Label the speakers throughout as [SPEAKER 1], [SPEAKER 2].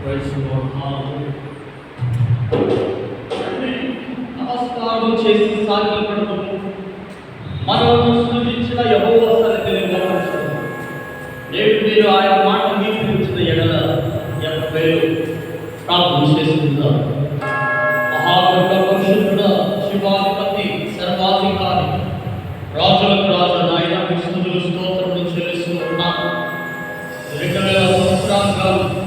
[SPEAKER 1] Praise the Lord. Hallelujah. నమస్కారం చేసి సాగిలపడము మనల్ని సృజించిన యెహోవా సన్నిధిని గౌరవించడం. నేడు మీరు ఆయన మాట అంగీకరించిన ఎడల ఎప్పవేళ ప్రార్థన చేసుకుందాం. మహాగణ పరిశుద్ధుడ, శివాధిపతి, సర్వాధికారి, రాజులకు రాజు నాయన విష్ణువులు స్తోత్రములు చెల్లిస్తూ ఉన్నాను. 2000 సంవత్సరాలుగా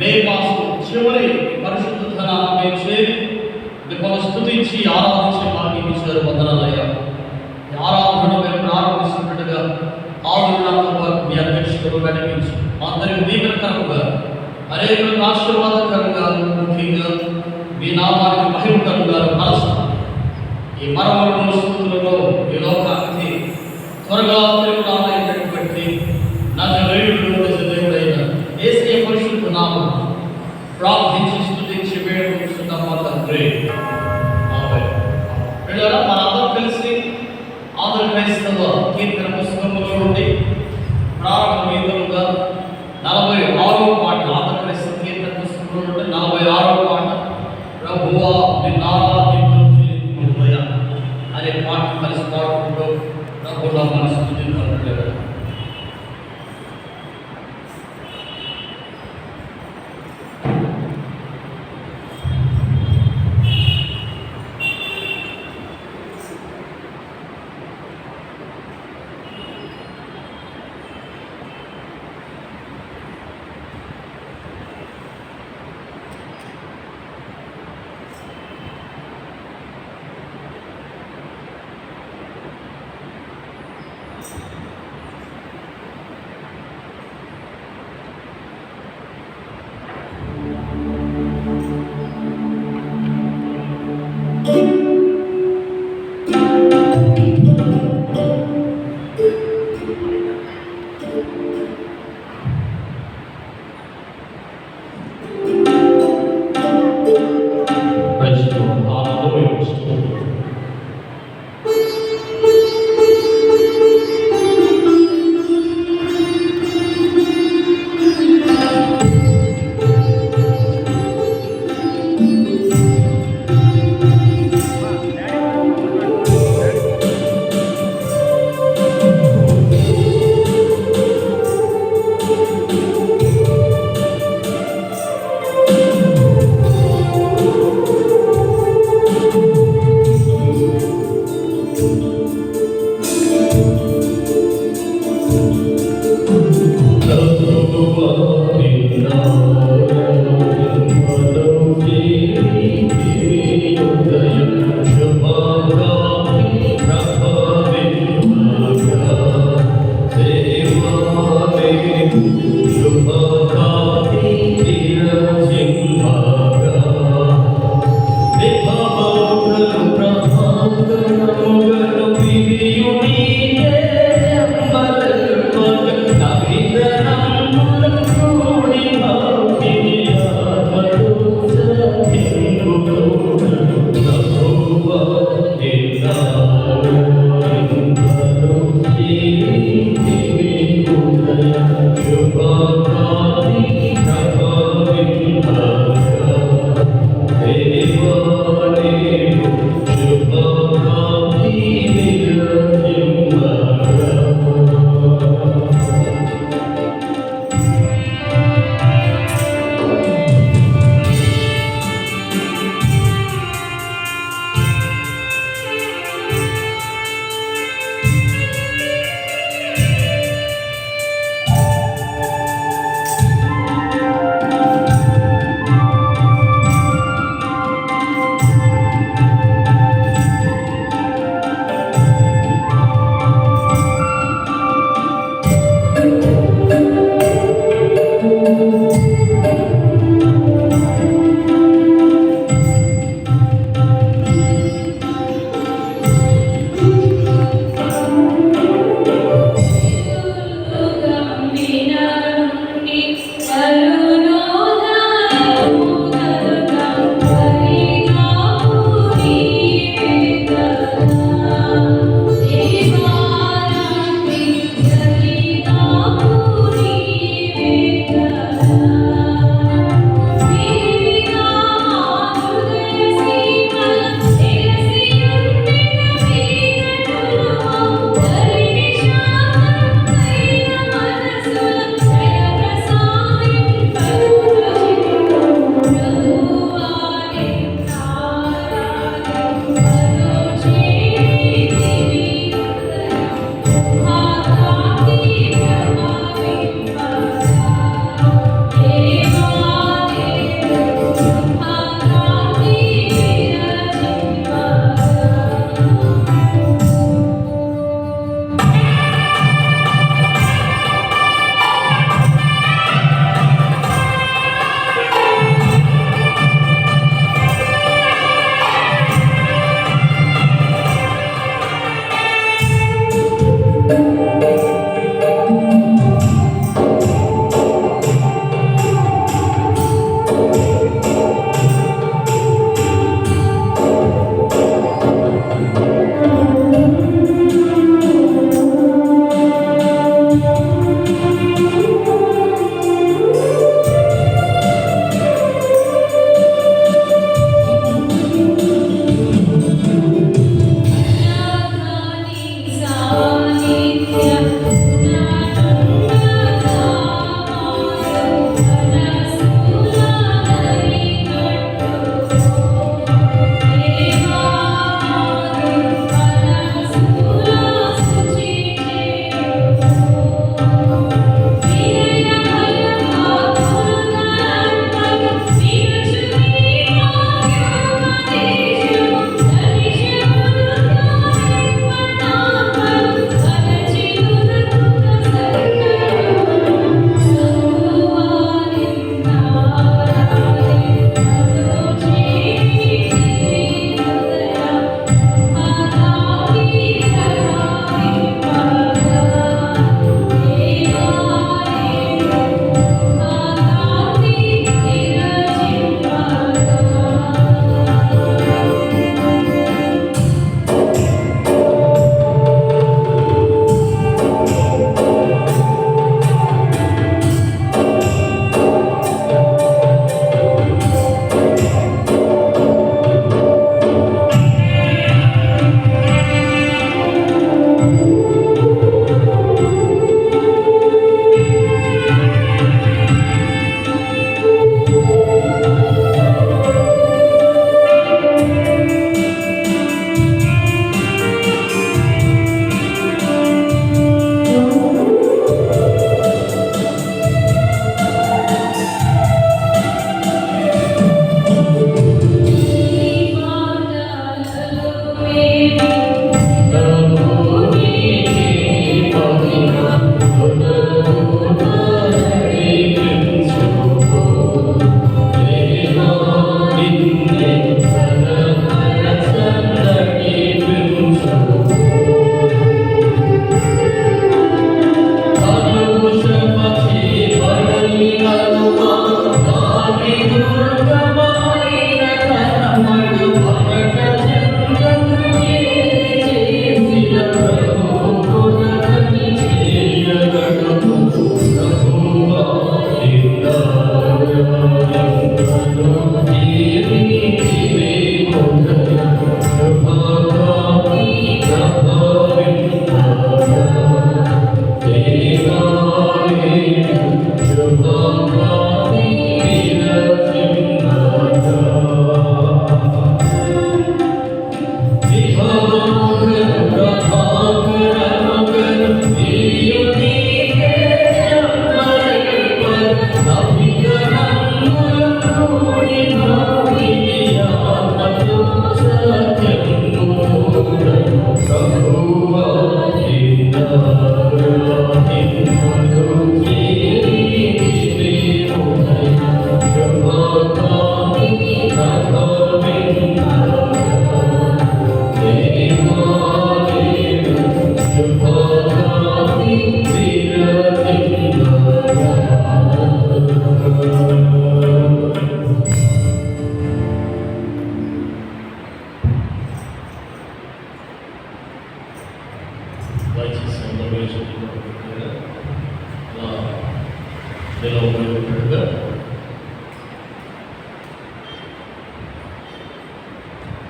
[SPEAKER 1] మే మాసం చివరి పరిశుద్ధ ధనాన్ని మేము చేరి మిమ్మల్ని స్తుతించి ఆరాధించే భాగ్యం ఇచ్చారు. వందనాలయ్యా. ఈ ఆరాధన మేము ప్రారంభిస్తున్నట్టుగా ఆదినాథంగా మీ అధ్యక్షుడు నడిపించి అందరికి దీవెనకరంగా అనేకులకు ఆశీర్వాదకరంగా ముఖ్యంగా మీ నామానికి మహిమకరంగా కలుస్తాం. ఈ మరమలను స్థుతులలో ఈ లోకానికి త్వరగా తిరుగురానైనటువంటి నజరేయుడు దేవుడైన యేసయ్య పరిశుద్ధ నామం ప్రార్థించి స్తుతించి వేడుకుంటున్నాం మా తండ్రి. ఆమేన్. పిల్లరా, మనందరం కలిసి ఆంధ్ర క్రైస్తవ కీర్తన పుస్తకంలో నుండి ప్రారంభమేదముగా 46వ పాట, ఆంధ్ర క్రైస్తవ కీర్తన పుస్తకంలో నుండి 46వ పాట, ప్రభువా నిన్నారాధింతును చెల్లించుకొనుమయ్యా అనే పాట కలిసి పాడుకుంటూ ప్రభువులో మన స్తుతిని కలుగుతారు.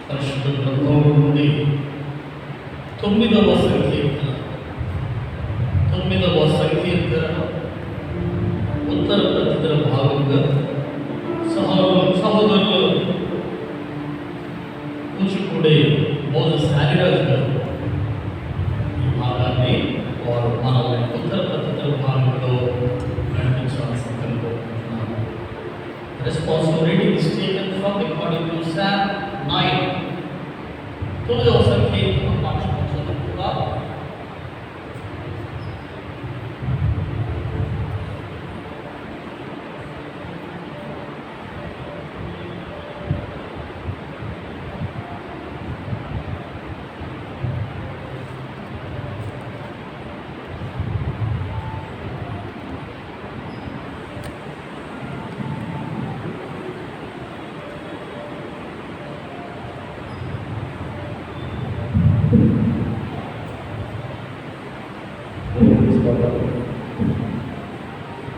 [SPEAKER 1] పరిశుద్ధ గ్రంథంలో నుండి 9వ సంకీర్తన ఉత్తర ప్రతితర భాగంగా సహోదరులు కూచిపూడి మోజెస్ హరిరాజు గారు ఈ భాగాన్ని వారు మనల్ని ఉత్తర ప్రతితర భాగంలో నడిపించాలని సంకల్పించుకుంటున్నారు. Responsible reading is taken from according to Psalm 9. 9వ సంకీర్తన పాఠం చదువుగా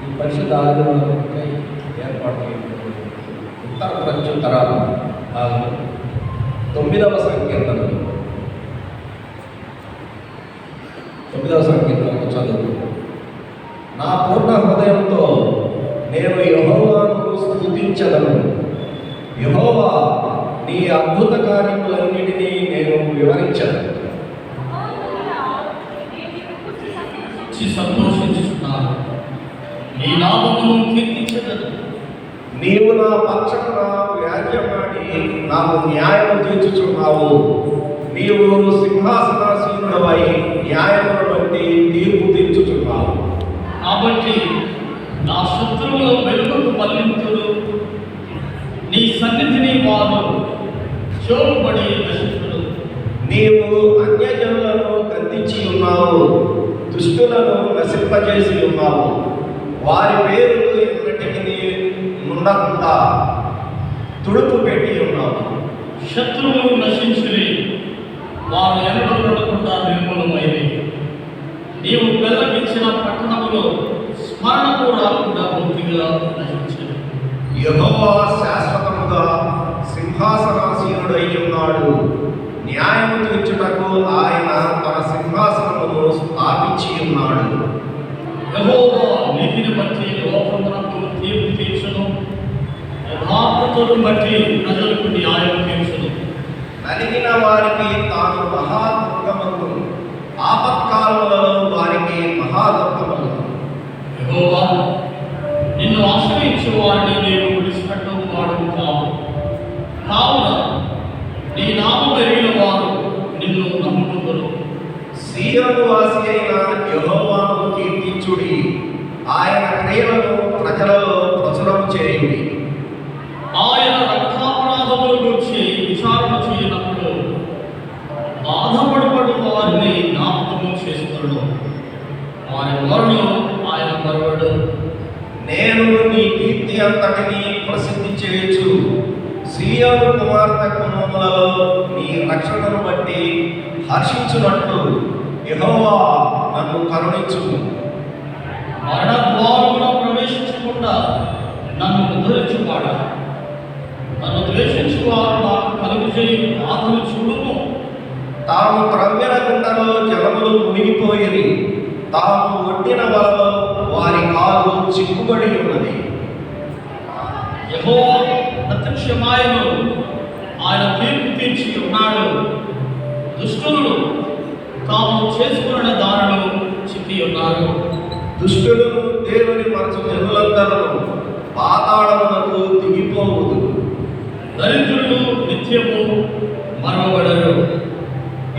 [SPEAKER 2] ఈ పరిశుద్ధ ఆదివారంపై ఏర్పాటు ఉత్తర ప్రత్యుత్తర భాగం 9వ సంకీర్తన చదువు. నా పూర్ణ హృదయంతో నేను యెహోవాను స్తుతించెదను. యెహోవా, నీ అద్భుత కార్యములన్నిటినీ నేను వివరించెదను.
[SPEAKER 1] సంతోషించుచున్నాను, నీ నామమును కీర్తించెదను.
[SPEAKER 2] నీవు నా పక్షమున వ్యాజ్యమాడి నాకు న్యాయము తీర్చుచున్నావు. నీవు సింహాసనాసీనుడవై న్యాయమును బట్టి తీర్పు తీర్చుచున్నావు.
[SPEAKER 1] కాబట్టి నా శత్రువుల వెలుగుకు మళ్లింతులు, నీ సన్నిధిని వారు చోరుబడి నశించులు.
[SPEAKER 2] నీవు అన్యజనులను గద్దించి ఉన్నావు, దుష్టులను నశింపజేసి ఉన్నావు. వారి పేరు ఎన్నటికి ఉండకుండా తుడుపు పెట్టి ఉన్నావు.
[SPEAKER 1] శత్రువులు నశించుని, వారు ఎన్నడకుండా నిర్మూలమైనవి. నీవు వెల్లగించిన పట్టణములో స్మరణకు రాకుండా పూర్తిగా నశించింది.
[SPEAKER 2] యెహోవా శాశ్వతముగా సింహాసనాసీనుడై ఉన్నాడు. న్యాయము తీర్చుటకు ఆయన తన సింహాసనమును స్థాపించి ఉన్నాడు.
[SPEAKER 1] యెహోవా నీతిని బట్టి లోకమునకు తీర్పు తీర్చును, యథార్థతను బట్టి ప్రజలకు న్యాయం తీర్చును.
[SPEAKER 2] నలిగిన వారికి తాను మహాదుర్గమును, ఆపత్కాలంలో వారికి మహాదుర్గమును.
[SPEAKER 1] యెహోవా, నిన్ను ఆశ్రయించు వారిని నీవు విడిచిపెట్టవు వాడు కావు. కావున నీ నామము ఎరిగిన వారు నిన్ను నమ్ముకుందురు.
[SPEAKER 2] సీయోను వాసి అయిన యెహోవాను కీర్తించుడి. ఆయన క్రియలను ప్రజలలో ప్రచురం చేయుడి.
[SPEAKER 1] ఆయన రక్తాపరాధముల గురించి విచారణ చేయనప్పుడు బాధపడబడు వారిని జ్ఞాపకము చేస్తున్నాడు. వారి వరను ఆయన మరవడు.
[SPEAKER 2] నేను నీ కీర్తి అంతటిని ప్రసిద్ధి చేయొచ్చు. సీయోను కుమార్తె కుటుంబములలో నీ రక్షణను బట్టి హర్షించున్నట్లు యెహోవా నన్ను కరుణించుము.
[SPEAKER 1] మరణ ద్వారమున ప్రవేశించకుండా నన్ను ఉద్ధరించువాడా, నన్ను ద్వేషించువారు నాకు కలుగజేయు బాధలు చూడుము.
[SPEAKER 2] తాము త్రవ్విన గుంటలో జలములు మునిగిపోయిరి, తాము ఒట్టిన వలలో వారి కాలు చిక్కుబడి ఉన్నది.
[SPEAKER 1] యెహోవా ప్రత్యక్షమాయను, ఆయన తీర్పు తీర్చి ఉన్నాడు. దుష్టులు తాము చేసుకున్న దానిలో చిక్కి ఉన్నారు.
[SPEAKER 2] దుష్టులను దేవుని మరచు జనులందరూ పాతాళమునకు దిగిపోవుదు.
[SPEAKER 1] దరిద్రులు నిత్యము మరవబడరు.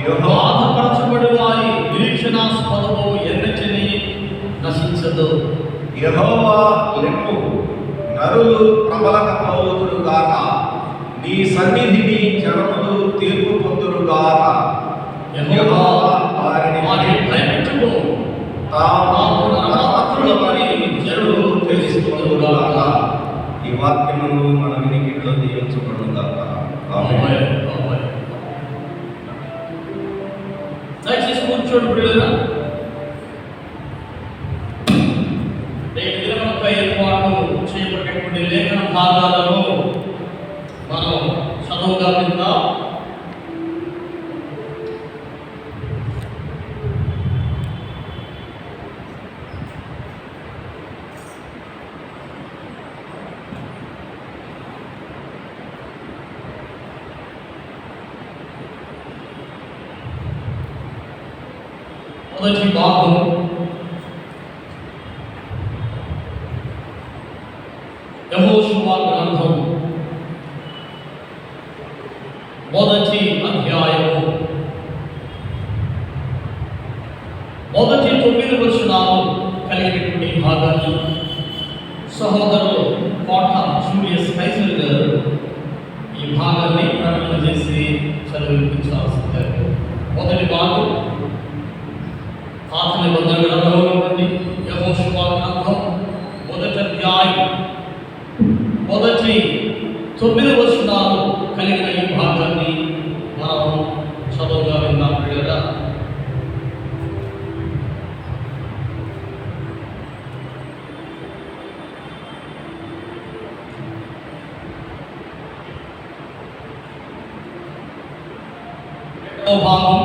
[SPEAKER 2] యెహోవా
[SPEAKER 1] బాధపరచబడి వారి నిరీక్షణాస్పదము ఎన్నటిని నశించదు.
[SPEAKER 2] యెహోవా లెమ్ము, నరులు ప్రబలకపోవుదురు గాక, నీ సన్నిధిని జనములు తీర్పు పొందురు గాక.
[SPEAKER 1] యెహోవా వారిని భయపెట్టుము, తాము నరమాత్రులమని జనులు తెలుసుకొనురు గాక.
[SPEAKER 2] ఈ వాక్యమును మన వినికిడిలో దీవించబడును గాక. ఆమేన్.
[SPEAKER 1] ఆమేన్. దయచేసి కూర్చోండి ప్రియులారా. నేటి దినములపై ఏర్పాటు చేయబడినటువంటి లేఖన భాగాలను మనం చదువుగా విందాం. మొదటి భాగం యెహోషువ గ్రంథం మొదటి అధ్యాయము మొదటి 9 వచనాలు కలిగినటువంటి భాగాన్ని సహోదరులు కోట జూలియస్ కైసర్ గారు ఈ భాగాన్ని ప్రకటన చేసి చదివించాల్సిందే. మొదటి భాగం పాత నిబంధన గ్రంథంలో నుండి యెహోషువ గ్రంథం మొదటి అధ్యాయం మొదటి 9 వచనాలు కలిగిన ఈ భాగాన్ని మనం చదువుగా విందాం ప్రియులారా. భాగం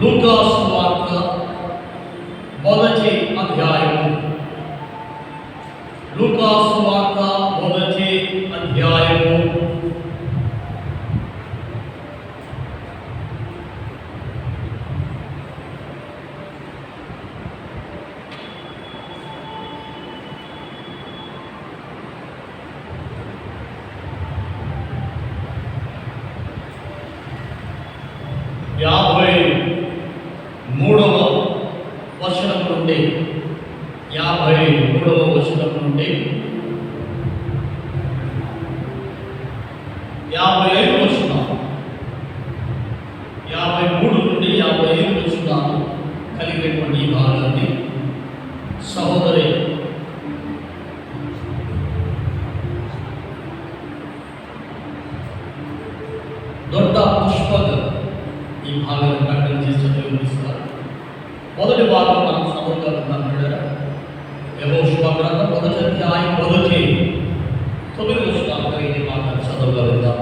[SPEAKER 1] లూకా సువార్త మొదటి అధ్యాయము. లూకా సువార్త మొదటి అధ్యాయము యాభై 53వ వచనం నుండి 53వ వచనం నుండి 55 వచనం 53 నుండి 55 వచనాలు కలిగినటువంటి ఈ భాగాన్ని సహోదరి దొడ్డ పుష్పగ ఈ భాగాన్ని ప్రకటన చేసి చదివిస్తారు. మొదటి భాగం మనం చదువుగా విన్నాం. యెహోషువ గ్రంథం మొదటి అధ్యాయం మొదటి 9 వచనాలు కలిగిన ఈ భాగాన్ని చదువుగా విందాం.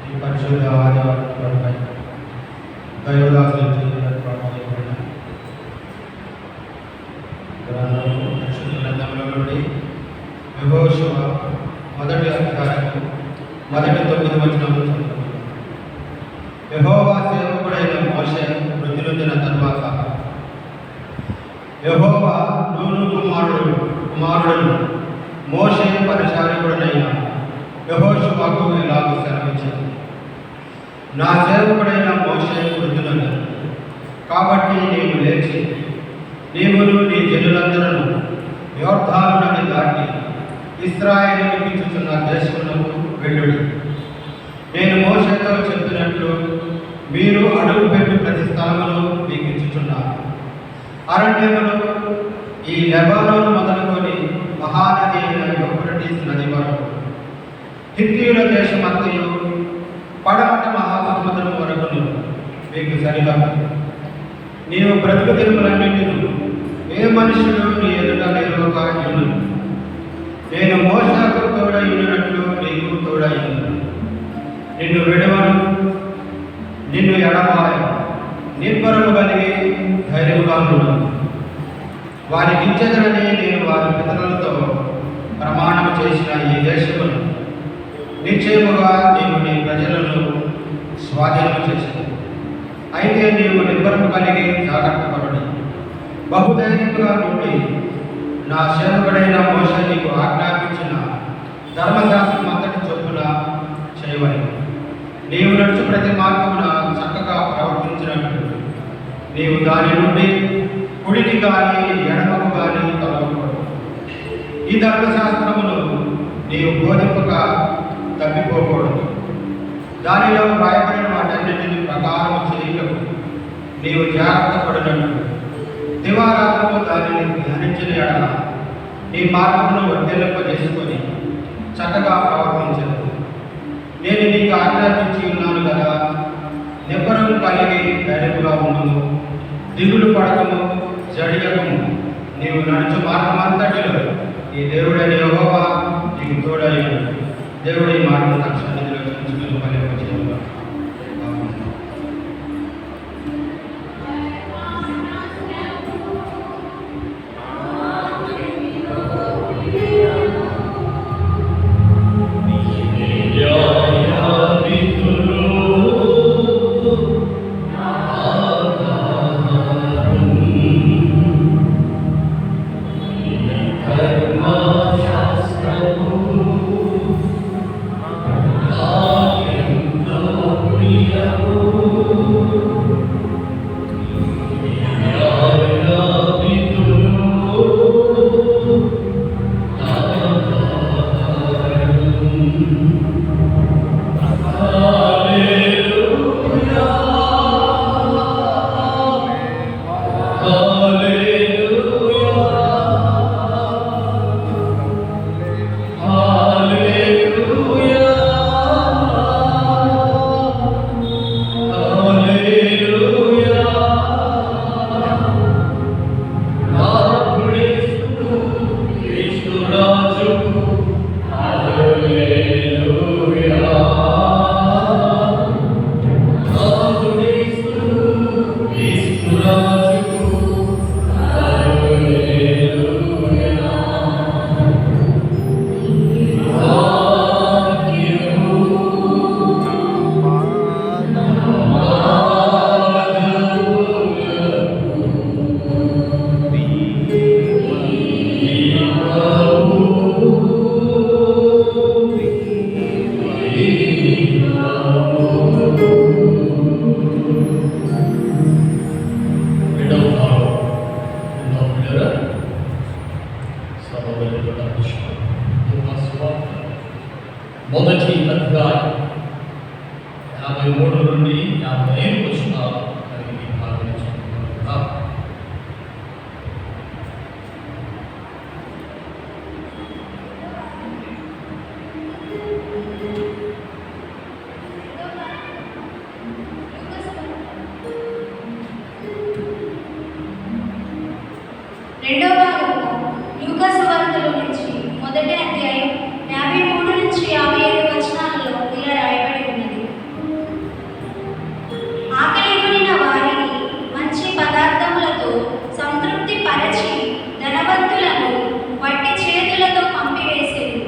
[SPEAKER 3] ఈ పరిశుద్ధ ఆదివారం దైవదాసులు గ్రంథంలో నుండి యెహోషువ మొదటి అధ్యాయం మొదటి 9 వచనాలు చదువుకుందాం. యెహోవా సేవకుడైన మోషే మృతి నొందిన తరువాత యెహోవా నూను కుమారుడును మోషే పరిచారకుడైన యెహోషువకు ఇలాగ సెలవిచ్చాడు. నా సేవకుడైన మోషే మృతి నొందెను. కాబట్టి నీవు లేచి నీవును నీ జనులందరూ యోర్దాను నది దాటి ఇశ్రాయేలుకు ఇచ్చుచున్న దేశమునకు వెళ్ళుడి. నేను మోషేతో చెప్పినట్లు మీరు అడుగు పెట్టు ప్రతి స్థలమును మీకు ఇచ్చుచున్నారు. అరణ్యములు ఈ లెబానోను మొదలుకొని మహానది అయిన యూఫ్రటీస్ నది వరకు, హిత్తీయుల దేశమంతయు పడమట మహాసముద్రం వరకును మీకు సరిహద్దు. నీవు బ్రతుకు తెరువులన్నింటినీ ఏ మనుషుడు నీ ఎదుట నిలువక ఇను. నేను మోషకు తోడైనట్లు నీకు తోడైను. నిన్ను విడవను, నిన్ను ఎడబాయను. నిబ్బరము కలిగి ధైర్యముగా ఉన్నాను. వారికి ఇచ్చేదనని నేను వారి పితరులతో ప్రమాణం చేసిన ఈ దేశమును నిశ్చయముగా నీవు నీ ప్రజలను స్వాధీనం చేసింది. అయితే నీవు నిబ్బరము కలిగి జాగ్రత్త పడుడి, బహుధైర్యముగా నుండి నా సేవకుడైన మోషే నీకు ఆజ్ఞాపించిన ధర్మశాస్త్రం అంతటి చొప్పున చేయవలెను. నీవు నడుచు ప్రతి మార్గమున చక్కగా ప్రవర్తించినట్లు నీవు దాని నుండి కుడికి కానీ ఎడమకు కానీ తొలగకూడదు. ఈ ధర్మశాస్త్రమును నీవు బోధింపక తప్పిపోకూడదు. దానిలో భయపడిన వాటన్నిటిని ప్రకారం చేయటకు నీవు జాగ్రత్త పడినట్లు దివారాత్రము దానిని ధ్యానించిన ఎడల నీ మార్గమును వర్ధిల్లింపజేసుకొని చక్కగా ప్రవర్తించదు. నేను నీకు ఆజ్ఞాపించి ఉన్నాను కదా. నిబ్బరం కలిగి ధైర్యముగా ఉండుము, దిగులు పడకము, జడియకము. నీవు నడుచు మార్గమంతటిలో ఈ దేవుడైన యెహోవా నీకు తోడైన దేవుడి మాటలు తన సన్నిధిలో ఉంచుకుని ఫలింపజేయుగాక.
[SPEAKER 1] మొదటి అధ్యాయం 53 నుండి 55 వచనాలు కలిగి భావించుకుంటున్నాం.
[SPEAKER 4] రెండో భాగంలో లూకా సువార్తలో నుంచి మొదటి అధ్యాయం 53 నుంచి 57 వచనాలలో ఇలా రాయబడి ఉన్నది. ఆకలిగొనిన వారిని మంచి పదార్థములతో సంతృప్తి పరచి ధనవంతులను వట్టి చేతులతో పంపివేసేది.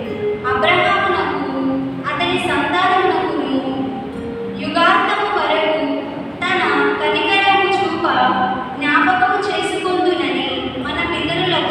[SPEAKER 4] అబ్రహామునకు అతని సంతానమునకును యుగాంతము వరకు తన కనికరము చూప జ్ఞాపకము చేసుకొందునని మన పితరులకు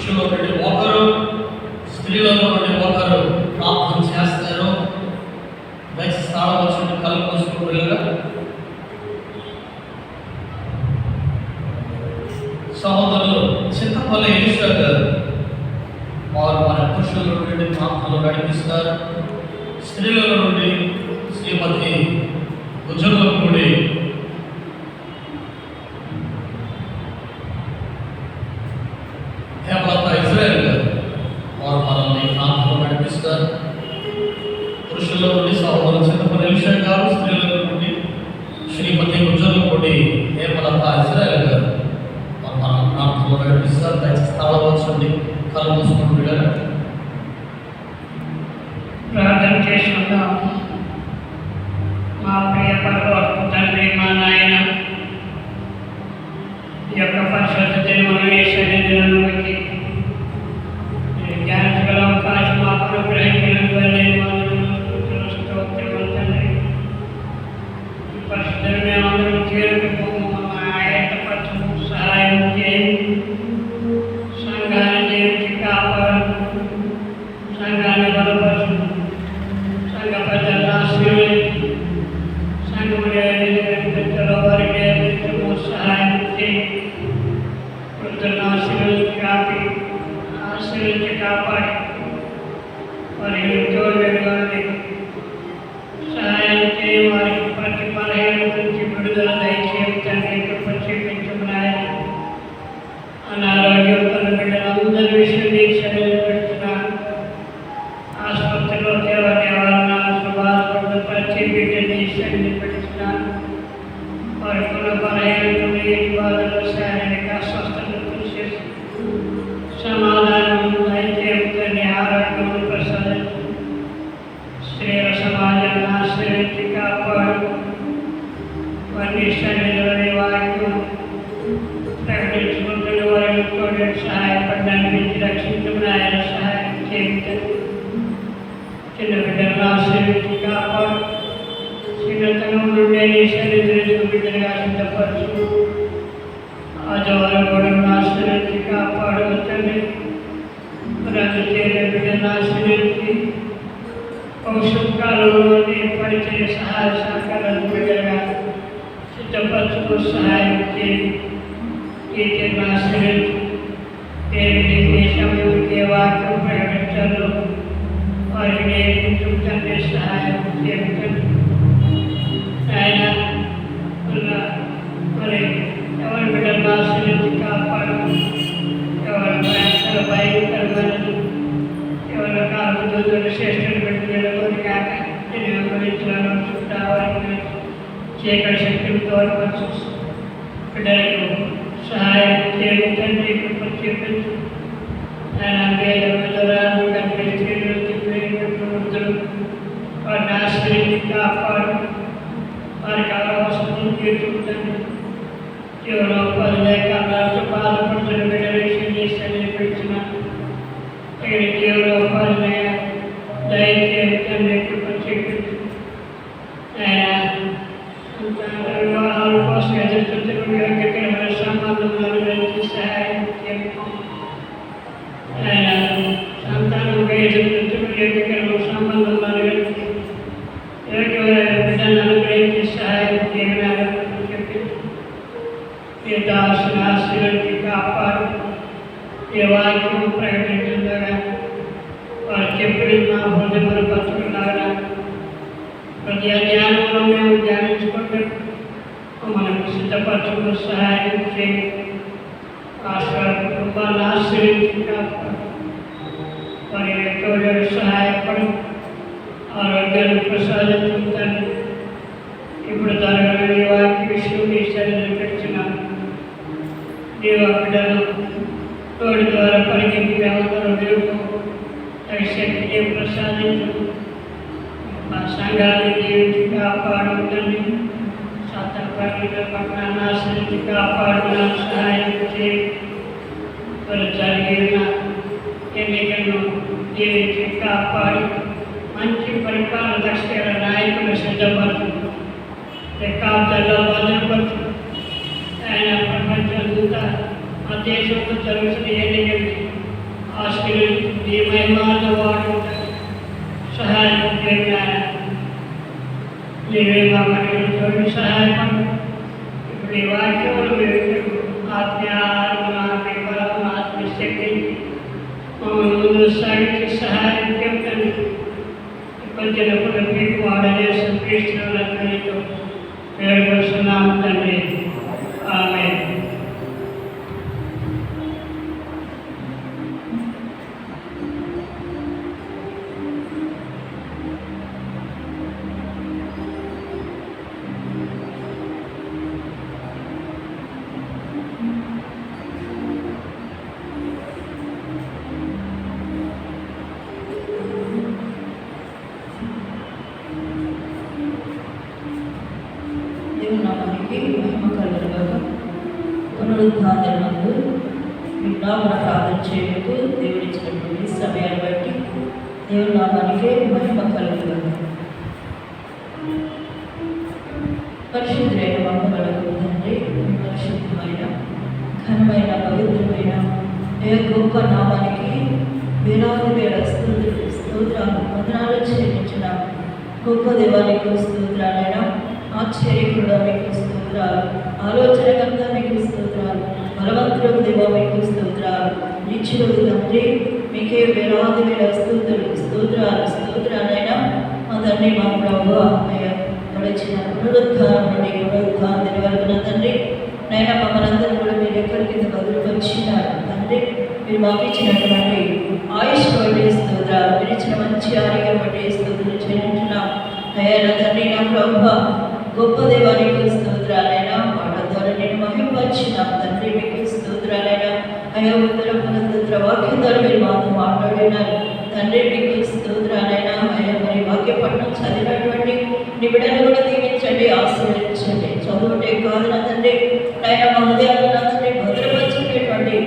[SPEAKER 1] పురుషుల నుండి ఒకరు, స్త్రీలలో నుండి ఒకరు ప్రార్థన చేస్తారు. దయచేసి తాళవలసిన కళ్ళు మూసుకుంటున్నారా? సహోదరులు చింతపల్లి ఈశ్వర్ గారు వారు మన పురుషుల నుండి ప్రార్థనలు నడిపిస్తారు. స్త్రీల నుండి శ్రీమతి ఉజ్జలపూడి హేమలత ఇజ్రాయెల్ గారు వారు మనల్ని ప్రార్థనలు నడిపిస్తారు. పురుషుల నుండి సహోదరు చింతపల్లి ఈశ్వర్ గారు, స్త్రీల నుండి శ్రీమతి ఉజ్జలపూడి హేమలత ఇజ్రాయెల్ గారు మనం ప్రార్థనలు నడిపిస్తారు. దయచేసి తాళవలసింది కళ్ళు మూసుకుంటున్నారు.
[SPEAKER 5] ప్రార్థన చేసుకుందాం. మా ప్రియ పరలోకపు తండ్రి, మా నాయన, ఈ యొక్క పరిశుద్ధ దినమును ఈ సన్నిధిలో బట్టి మీరు ధ్యానించగల అవకాశం మాకు అనుగ్రహించినందువల్లే వందనములు, స్తోత్రములు తండ్రి. ఈ పరిశుద్ధులు మేమందరం చేరుకుపోము, మా ఆయత్తపరచము, సహాయం చేయండి. సంఘాన్ని జీవించి కాపాడు, సంఘాన్ని బలపరచు, సంఘ ప్రజలను ఆశీర్వదించు, సంఘములో పెద్దల వారికి నిత్యము సహాయం చేయి. వృద్ధులను ఆశీర్వదించి కాపాడి వారి ఉద్యోగులకి సహాయం చేయి. వారికి ప్రతి బలహీనత నుంచి విడుదల దయచేసి తండ్రి కృప చూపించున్నాయి. అనారోగ్యంతో బిడ్డలందరి విషయం దీక్షలు పెడుతున్నాను. ఆసుపత్రిలో నివారణ బాధపడ్డ ప్రతి బిడ్డ దీక్షలు పెడుతున్నాను. వారికి ఉన్న బలహీనతలు, బాధలు, శారీరక అస్వస్థతలు తీసేసి సమాధానం దయచేసి ఆరోగ్యం ప్రసాదించు. స్త్రీల సమాజాన్ని ఆశ్రయించి కాపాడు. వారి శరీరంలోని వాక్యం ప్రకటించుకుంటున్న వారి సహాయపడడానికి రక్షించమని ఆయన సహాయం చేయించండి. చిన్న బిడ్డలను ఆశ్రయించి కాపాడు. చిన్నతనం నుండే నీ శరీరం బిడ్డలుగా సిద్ధపరచు. ఆదివారం కూడా ఆశ్రయించి కాపాడు తండ్రి. రద్దు చేయని బిడ్డలను ఆశ్రయించి పౌష్టికాలలో పరిచయ సహాయ సహకారాలు బిడ్డలుగా సిద్ధపరచుకు సహాయం చేయండి. టీచర్ను ఆశ్రయించు. ఏ సమయంలో వాక్యం ప్రకటించాలో వారికి నేర్పించు తండ్రి, సహాయం చేయండి. ఆయన మరి ఎవరి బిడ్డలను ఆశ్రయించి కాపాడు. ఎవరి ప్రయాసాల భయంకరమైనది, ఎవరి కాలు శ్రేష్ఠులు పెట్టిన కాక నేను గురించిన చుట్టా వారికి చీకటి శక్తులు తోడవచ్చు. బిడ్డలకు సహాయం చేయండి తండ్రి, కృప చూపించు. ఆయన వేదరాలు కనిపించి వృద్ధులు వారిని ఆశ్రయించి కాపాడు. వారికి అవసరం తీర్చుకుంటుంది. జీవనోపాధి లేక అన్నాడు బాధపడుతున్న బిడ్డల విషయం చేసి పెంచిన జీవనోపాధి దయచేసి కృప చూపించు. వివాహాల కోసం ఎదుర్కొంటున్న యోగ్యకరమైన సంబంధం సహాయం చేయండి. సంతానంగా ఎదుర్కొంటున్న యోగ్యకరమైన సంబంధం యోగ్యమైన బిడ్డలను అనుగ్రహించి సహాయం చేయగలరు. ఈ దాసుని ఆశీర్వదించి కాపాడు. ఈ వాక్యం ప్రకటించగా వారు చెప్పిన నా హృదయములు పట్టుకున్నారా ప్రతి ధ్యానంలో మేము ధ్యానించుకుంటే మనకు సిద్ధపరచుకు సహాయం చేయండి. కుటుంబాన్ని ఆశ్రయించి కాపాడు. వారి యొక్క సహాయపడి ఆరోగ్యాన్ని ప్రసాదించుతాను. ఇప్పుడు జరగని వాక్య విషయం నీ శరీరం పెట్టినాను. దేవ బిడ్డలు తోడి ద్వారా పరిగెత్తి వ్యవహారం దేవుడు శక్తిని ప్రసాదించు. మా సంఘాన్ని జీవించి కాపాడుతుంది. సతపరిగా పట్టణాన్ని ఆశ్రయించి కాపాడు. సహాయం చేయి. మరి జరిగిన ఎన్నికలను జీవించి కాపాడి మంచి పరిపాలన దక్షిణ నాయకులు సిద్ధపరచు. కాపుదల్లో భద్రపరచు. ఆయన ప్రపంచంతా ఆ దేశంలో జరుగుతున్న ఎన్నికలు ఆశీర్వదించి మహిమతో వాడు సహాయం చేయాలి. నీవే మా పనితో సహాయపడు. ఇప్పుడు ఈ వాక్యములు ఆత్మశక్తి మమ్మల్ని ముందు సాగించి సహాయం చెప్తాను. ప్రజలకు మీకు వాడనే సంక్రీస్తున్నట్టు వేడుకొస్తున్నాము తండ్రి. ఆమేన్.
[SPEAKER 6] దేవుని నామానికి మహిమ కలుగునుగాక. పునరుద్ధానందు విజ్ఞాపన ప్రార్థన చేయడానికి దేవుడిచ్చినటువంటి సమయాన్ని బట్టి దేవుని నామానికి మహిమ కలుగునుగాక. పరిశుద్ధులైన మహిమలకు తండ్రి, పరిశుద్ధమైన ఘనమైన పవిత్రమైన ఏ గొప్ప నామానికి వేలాది వేల స్తోత్రాలు వందనాలు చెల్లించిన గొప్ప దేవానికి స్తోత్రాలైనా, ఆశ్చర్యకుడు మీకు స్తోత్రాలు, ఆలోచనకర్త మీకు స్తోత్రాలు, బలవంతులకు దేవ మీకు స్తోత్రాలు, నిత్యులకు తండ్రి మీకే వేలాది వేల స్తోత్రాలైనా మా తండ్రి మా ప్రభువా గడిచిన పునరుద్ధానం నుండి పునరుద్ధానం వరకు తండ్రి నైనా మమ్మల్ని అందరూ కూడా మీరు ఎక్కడి కింద భద్రపరిచినారు తండ్రి. మీరు మాకు ఇచ్చినటువంటి ఆయుష్ బట్టి స్తోత్రాలు, మీరు ఇచ్చిన మంచి ఆరోగ్యం బట్టి స్తోత్రాలు చెల్లించున్నాం. అయ్యా నా తండ్రి నా ప్రభువా గొప్ప దేవానికి స్తోత్రాలైనా, మాట ద్వారా నేను మహిమపరిచినాం తండ్రి మీకు స్తోత్రాలైనా. అయ్యా ఉత్తర పునరుద్ధ వాక్యం ద్వారా మీరు మాతో మాట్లాడినారు తండ్రి మీకు స్తోత్రాలైనా. అయ్యా మరి వాక్య పట్టణం చదివినటువంటి నిబిడను కూడా దీవించండి, ఆశీర్వదించండి. చదువుటే కాదు నా తండ్రి నైనా మా హృదయాలు నా తండ్రి భద్రపరిచేటటువంటి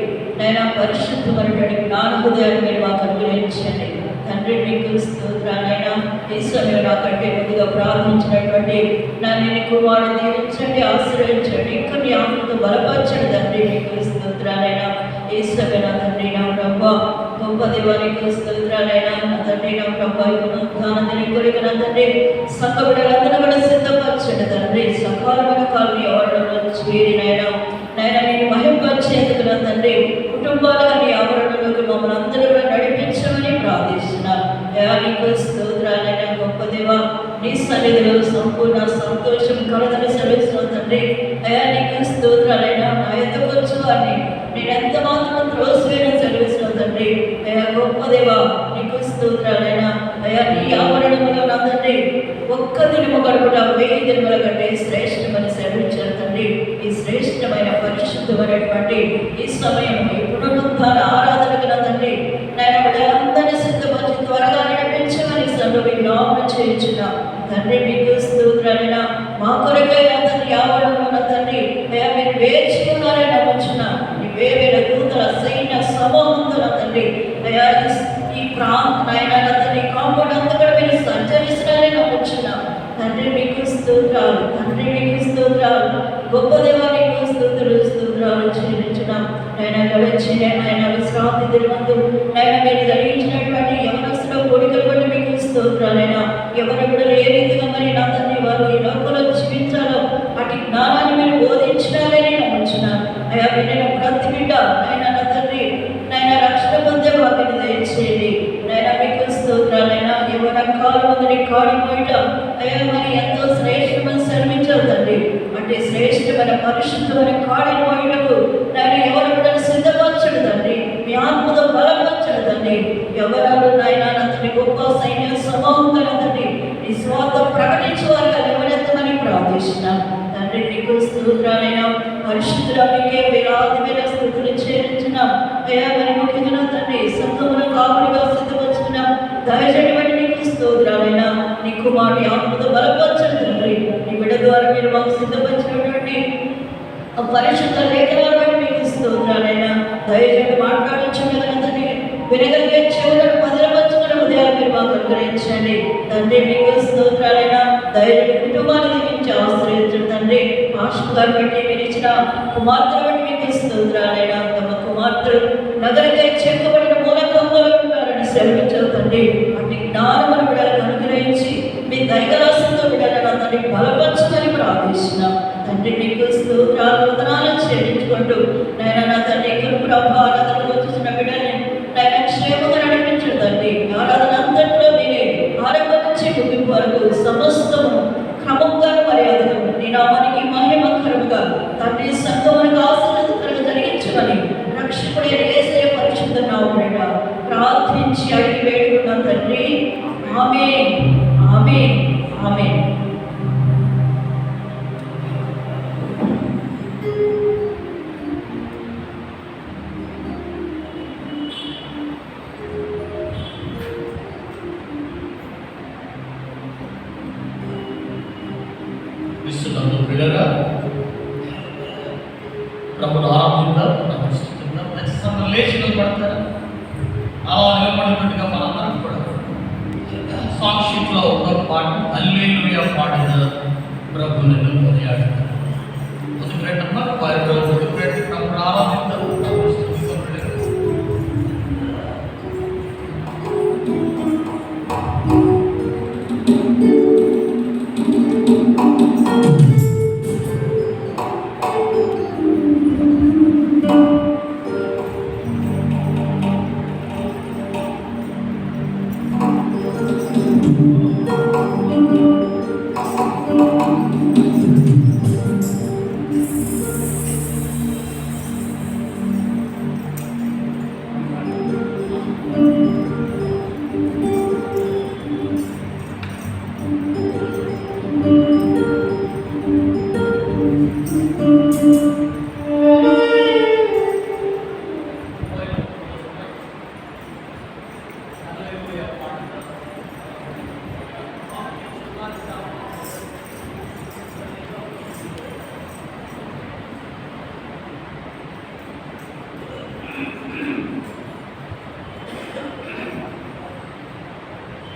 [SPEAKER 6] నైనా పరిశుద్ధమైనటువంటి జ్ఞాన హృదయాన్ని మీరు మాకు అనుగ్రహించండి తండ్రి మీకు స్తోత్రాలైనా. ఈ సమయం నాకంటే ముందుగా ప్రార్థించినటువంటి నా నేను కుమారుడు దీవించండి, ఆశీర్వదించండి, ఇంకా నీ ఆత్మతో బలపరచండి తండ్రి మీకు స్తోత్రాలైనా. ఈ సమయం నా తండ్రి నా ప్రభా గొప్ప దేవానికి స్తోత్రాలైనా. నా తండ్రి నా ప్రభా పునరుద్ధానం కొరిక నా తండ్రి సక బిడ్డలందరూ కూడా సిద్ధపరచండి తండ్రి. సకాలమైన కాలం ఎవరిలో చేరినైనా నైనా నేను మహిమపరిచేందుకు నా తండ్రి కుటుంబాలుగా నీ ఆవరణలోకి మమ్మల్ని అందరూ కూడా నడిపించమని ప్రార్థిస్తున్నాను. నీకు స్తోత్రాలైనా గొప్ప దేవా నీ సన్నిధిలో సంపూర్ణ సంతోషం కలదని సెలవుస్తున్నాను తండ్రి. అయా నీకు స్తోత్రాలైనా నా ఎద్దకు వచ్చు వారిని నేను ఎంత మాత్రం త్రోసివేయడం సెలవుస్తున్నాను తండ్రి. అయా గొప్ప దేవా నీకు స్తోత్రాలైనా. అయా నీ ఆవరణలో నా తండ్రి ఒక్క దినము గడుపుట 1000 దినముల కంటే శ్రేష్టమని సెలవించారు తండ్రి. ఈ శ్రేష్టమైన పరిశుద్ధమైనటువంటి ఈ సమయం ఈ పునరుద్ధాన ఆరాధనకు నా తండ్రి నేను అందరినీ సిద్ధపరిచి త్వరగా నడిపించమని సన్ను విజ్ఞాపన చేయించున్నా తండ్రి మీకు స్తోత్రాలైనా. మా కొరకై నా తండ్రి ఆవరణలో నా తండ్రి అయా మీరు వేచి ఉన్నారని నమ్ముచున్నా. ఈ వేవేల దూతల సైన్య సమూహంతో నా తండ్రి అయా ఈ ప్రాంతమైన నా తండ్రి కాంపౌండ్ అంతా కూడా మీరు సంచరిస్తున్నారని నమ్ముచున్నా తండ్రి మీకు స్తోత్రాలు, తండ్రి మీకు స్తోత్రాలు. గొప్ప దేవా మీకు స్తోత్రాలు చెల్లించున్నాం. ఆయన గడిచి ఆయన విశ్రాంతి దినమందు ఆయన మీరు జరిగించినటువంటి యవనస్తుల కోరికలు బట్టి మీకు స్తోత్రాలైనా. ఎవరెప్పుడు ఏ రీతిగా మరి నా తండ్రి వారు ఈ లోకంలో జీవించాలో అటు జ్ఞానాన్ని మీరు బోధించినారని నమ్ముచున్నాను. అయ్యా వినిన ప్రతి బిడ్డ ఆయన నా తండ్రి నాయన రక్షణ పొందే వాటిని దయచేయండి నాయన మీకు స్తోత్రాలైనా. ఎవరి కాలు ముందు కాడిపోయిట అయ్యా మరి ఎంతో శ్రేష్టమని శ్రమించావు తండ్రి. అంటే శ్రేష్టమైన పరిశుద్ధమైన కాడిని పోయినకు నాయన ఎవరు కూడా సిద్ధపరచడు తండ్రి. మీ ఆత్మతో బలపరచడు తండ్రి. ఎవరాలు నాయన తండ్రి గొప్ప సైన్య సమూహంగా తండ్రి నీ స్వార్థ ప్రకటించేవారుగా ఎవరెత్తమని ప్రార్థిస్తున్నాం తండ్రి నీకు స్తోత్రాలైనా. పరిశుద్ధుల మీకే వేలాది వేల స్థుతులు చేయించున్నాం అయ్యా. మరి ముఖ్యంగా తండ్రి సంఘమును కాపుడిగా సిద్ధపరుచుకున్నాం. దయచేసి బట్టి నీకు స్తోత్రాలైనా. నీ కుమారుని ఆత్మతో బలపరచండి తండ్రి. నీ బిడ్డ ద్వారా మీరు మాకు సిద్ధపరిచినటువంటి పరిశుద్ధ లేఖనాలు బట్టి మీకు స్తోత్రాలైనా. దయచేసి మాట్లాడించండి తండ్రి. వినగలిగే చెవులను భద్రపరచుకున్న హృదయాలు మీరు మాకు అనుగ్రహించండి తండ్రి. మీకు స్తోత్రాలైనా. దయచేసి కుటుంబాన్ని దీవించి ఆశ్రయించండి తండ్రి. మాస్టర్ గారు బట్టి మీరు ఇచ్చిన కుమార్తెలు బట్టి మీకు స్తోత్రాలైనా. తమ కుమార్తెలు నగరకై చెక్కబడిన మూల సెలవించావు తండ్రి. అట్టి జ్ఞానమును బిడ్డలకు అనుగ్రహించి మీ దైవరాశంతో బిడ్డలను తండ్రి బలపరచమని ప్రార్థిస్తున్నాం తండ్రి. మీకు స్తోత్రాలు వందనాలు చెల్లించుకుంటూ నాయన నా తండ్రి ప్రభా ఆరాధనకు వచ్చిన బిడ్డని నాయన క్షేమంగా నడిపించు తండ్రి. ఆరాధన అంతట్లో మీరే ఆరంభం నుంచి ముగింపు వరకు సమస్తము క్రమంగా మర్యాదగా నీ నామానికి మహిమకరముగా తండ్రి సంఘమునకు ఆశీర్వాదకరంగా జరిగించమని రక్షకుడే యేసయ్య పరిశుద్ధ నామమున ప్రార్థించి అడిగి వేడుకున్నాం తండ్రి. ఆమేన్, ఆమేన్, ఆమేన్.
[SPEAKER 1] విశ్వనందు పిల్లరా ప్రభుని ఆరాధిద్దాం, ప్రభుని స్తుతిద్దాం. ఖచ్చితంగా లేచి నిలబడతారా? అలా నిలబడినట్టుగా మనందరం కూడా సాక్షిలో ఒక పాట హల్లెలూయా పాడిన ప్రభుని కొనియాడతారు. మొదలుపెట్టమ్మా వారి మొదలుపెట్టి ప్రభుని ఆరాధిద్దాం, ప్రభుని స్తుతిద్దాం.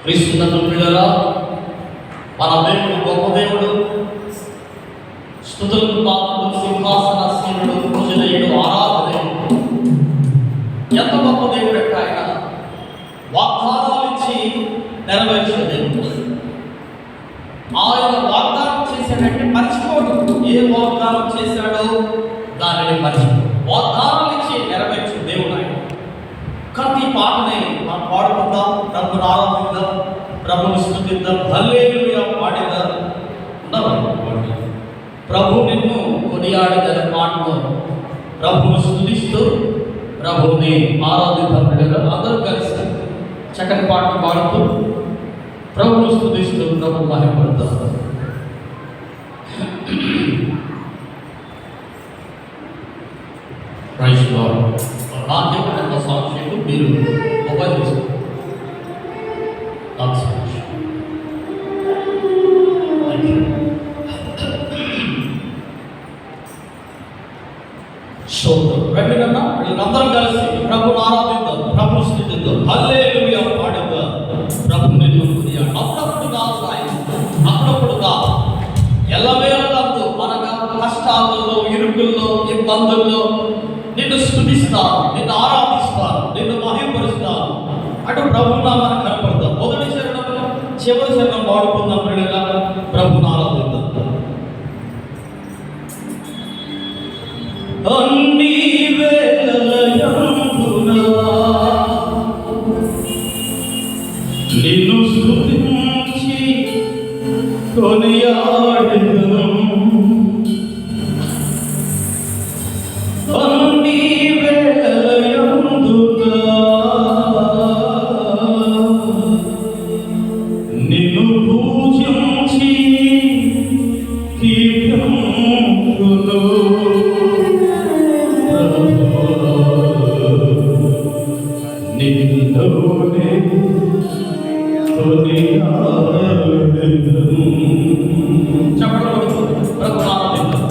[SPEAKER 1] క్రీస్తునందు పిల్లరా, మన దేవుడు గొప్ప దేవుడు, స్తుతులకు పాత్రుడు, సింహాసనాసీనుడు, పూజనీయుడు, ఆరాధనీయుడు. ఎంత గొప్ప దేవుడు అంటే ఆయన వాగ్దానాలు ఇచ్చి నెరవేర్చిన దేవుడు. ఆయన వాగ్దానం చేశాడంటే మర్చిపోడు. ఏ వాగ్దానం చేశాడో దానిని మర్చిపోడు. వాగ్దానాలు ఇచ్చి నెరవేర్చిన దేవుడు ఆయన. ప్రతి పాటని మనం పాడుకుందాం, ప్రభుని ఆరాధిద్దాం, ప్రభుని స్తుతిద్దాం. హల్లెలూయా పాడిన ప్రభు నిన్ను కొనియాడిన పాటను ప్రభుని స్తుతిస్తూ ప్రభుని ఆరాధిద్దాం. అందరూ కలిసి చక్కని పాటను పాడుతూ ప్రభుని స్తుతిస్తూ ప్రభు మహిమపడతాం. Praise lord. నాట్యం సాక్షికు మీరు మొబైల్ తీసుకోండి. వెంటనే వీళ్ళందరం కలిసి ప్రభుని ఆరాధిద్దాం, ప్రభుని స్తుతిద్దాం. హల్లెలూయా పాడుదాం. ప్రభు నిన్ను కొనియాడు. అప్పుడప్పుడు కాదు సాయం, అప్పుడప్పుడు కాదు, ఎల్లవేళలందు అనగా కష్టాలలో, ఇరుకుల్లో, ఇబ్బందుల్లో నిన్ను స్తుతిస్తాను, నిన్ను ఆరాధిస్తాను, నిన్ను మహిమపరుస్తాను. అటు ప్రభు నామాన్ని కనపడతాం. మొదటి శరణంలో చివరి శరణం వాడుకుందాం. పిల్లగా ప్రభుని ఆరాధిద్దాం. అన్ని వేళలయందునా నిన్ను స్తుతించి కొనియాడెదను. అన్ని వేళలయందునా నిన్ను పూజించి కీర్తింతును. నిన్నునే కొనియాడెదను. చెప్పండి ప్రభు ఆరాధిద్దాం.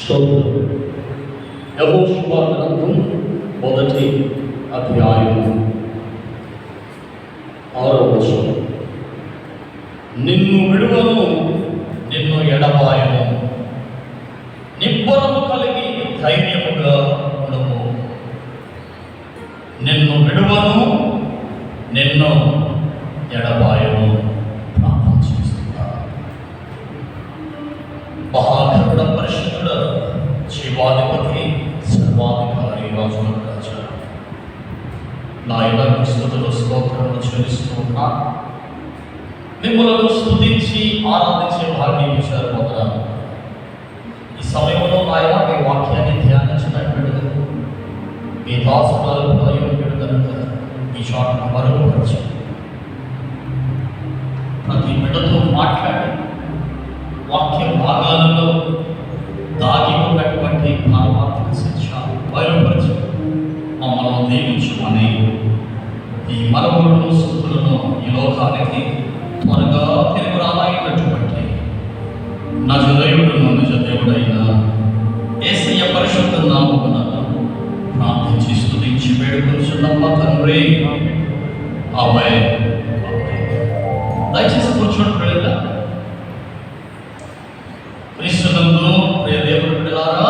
[SPEAKER 1] స్తోత్రం. యెహోషువ గ్రంథం మొదటి అధ్యాయం 6వ వచనం. నిన్ను విడువను, నిన్ను ఎడబాయను, నిబ్బరము కలిగి ధైర్యముగా ఉండము. నిన్ను విడువను, నిన్ను ఎడబాయను. ప్రార్థన చేస్తున్నా. మహాగరుడ పరిశుద్ధుడ, జీవాధిపతి, సర్వాధికారి, రాజుల రాజా, నా ఇళ్లకు స్తుతులు స్తోత్రములు చెల్లిస్తూ ఉన్నా. మిమ్మల్ని స్తుతించి ఆరాధించే భాగ్యం ఇచ్చారు మొదలు. ఈ సమయంలో ఆయన మీ వాక్యాన్ని ధ్యానించినట్టు మీ దాసురాలు యోగ్యుడు కనుక ఈ చోటను మరుగుపరచు. ప్రతి బిడ్డతో మాట్లాడి వాక్య భాగాలలో దాగి ఉన్నటువంటి పారమార్థిక శిక్ష బయలుపరచు. మమ్మల్ని దీవించుమని ఈ మరములను స్థుతులను ఈ లోకానికి త్వరగా తిరిగి రానటువంటి నజరేయుడును నిజ దేవుడైన యేసయ్య పరిశుద్ధ నామమున ప్రార్థించి స్తుతించి వేడుకొంచున్నాం మా తండ్రి. ఆమేన్. దయచేసి కూర్చోండి ప్రియులారా. క్రీస్తునందు ప్రియ దేవుని బిడ్డలారా,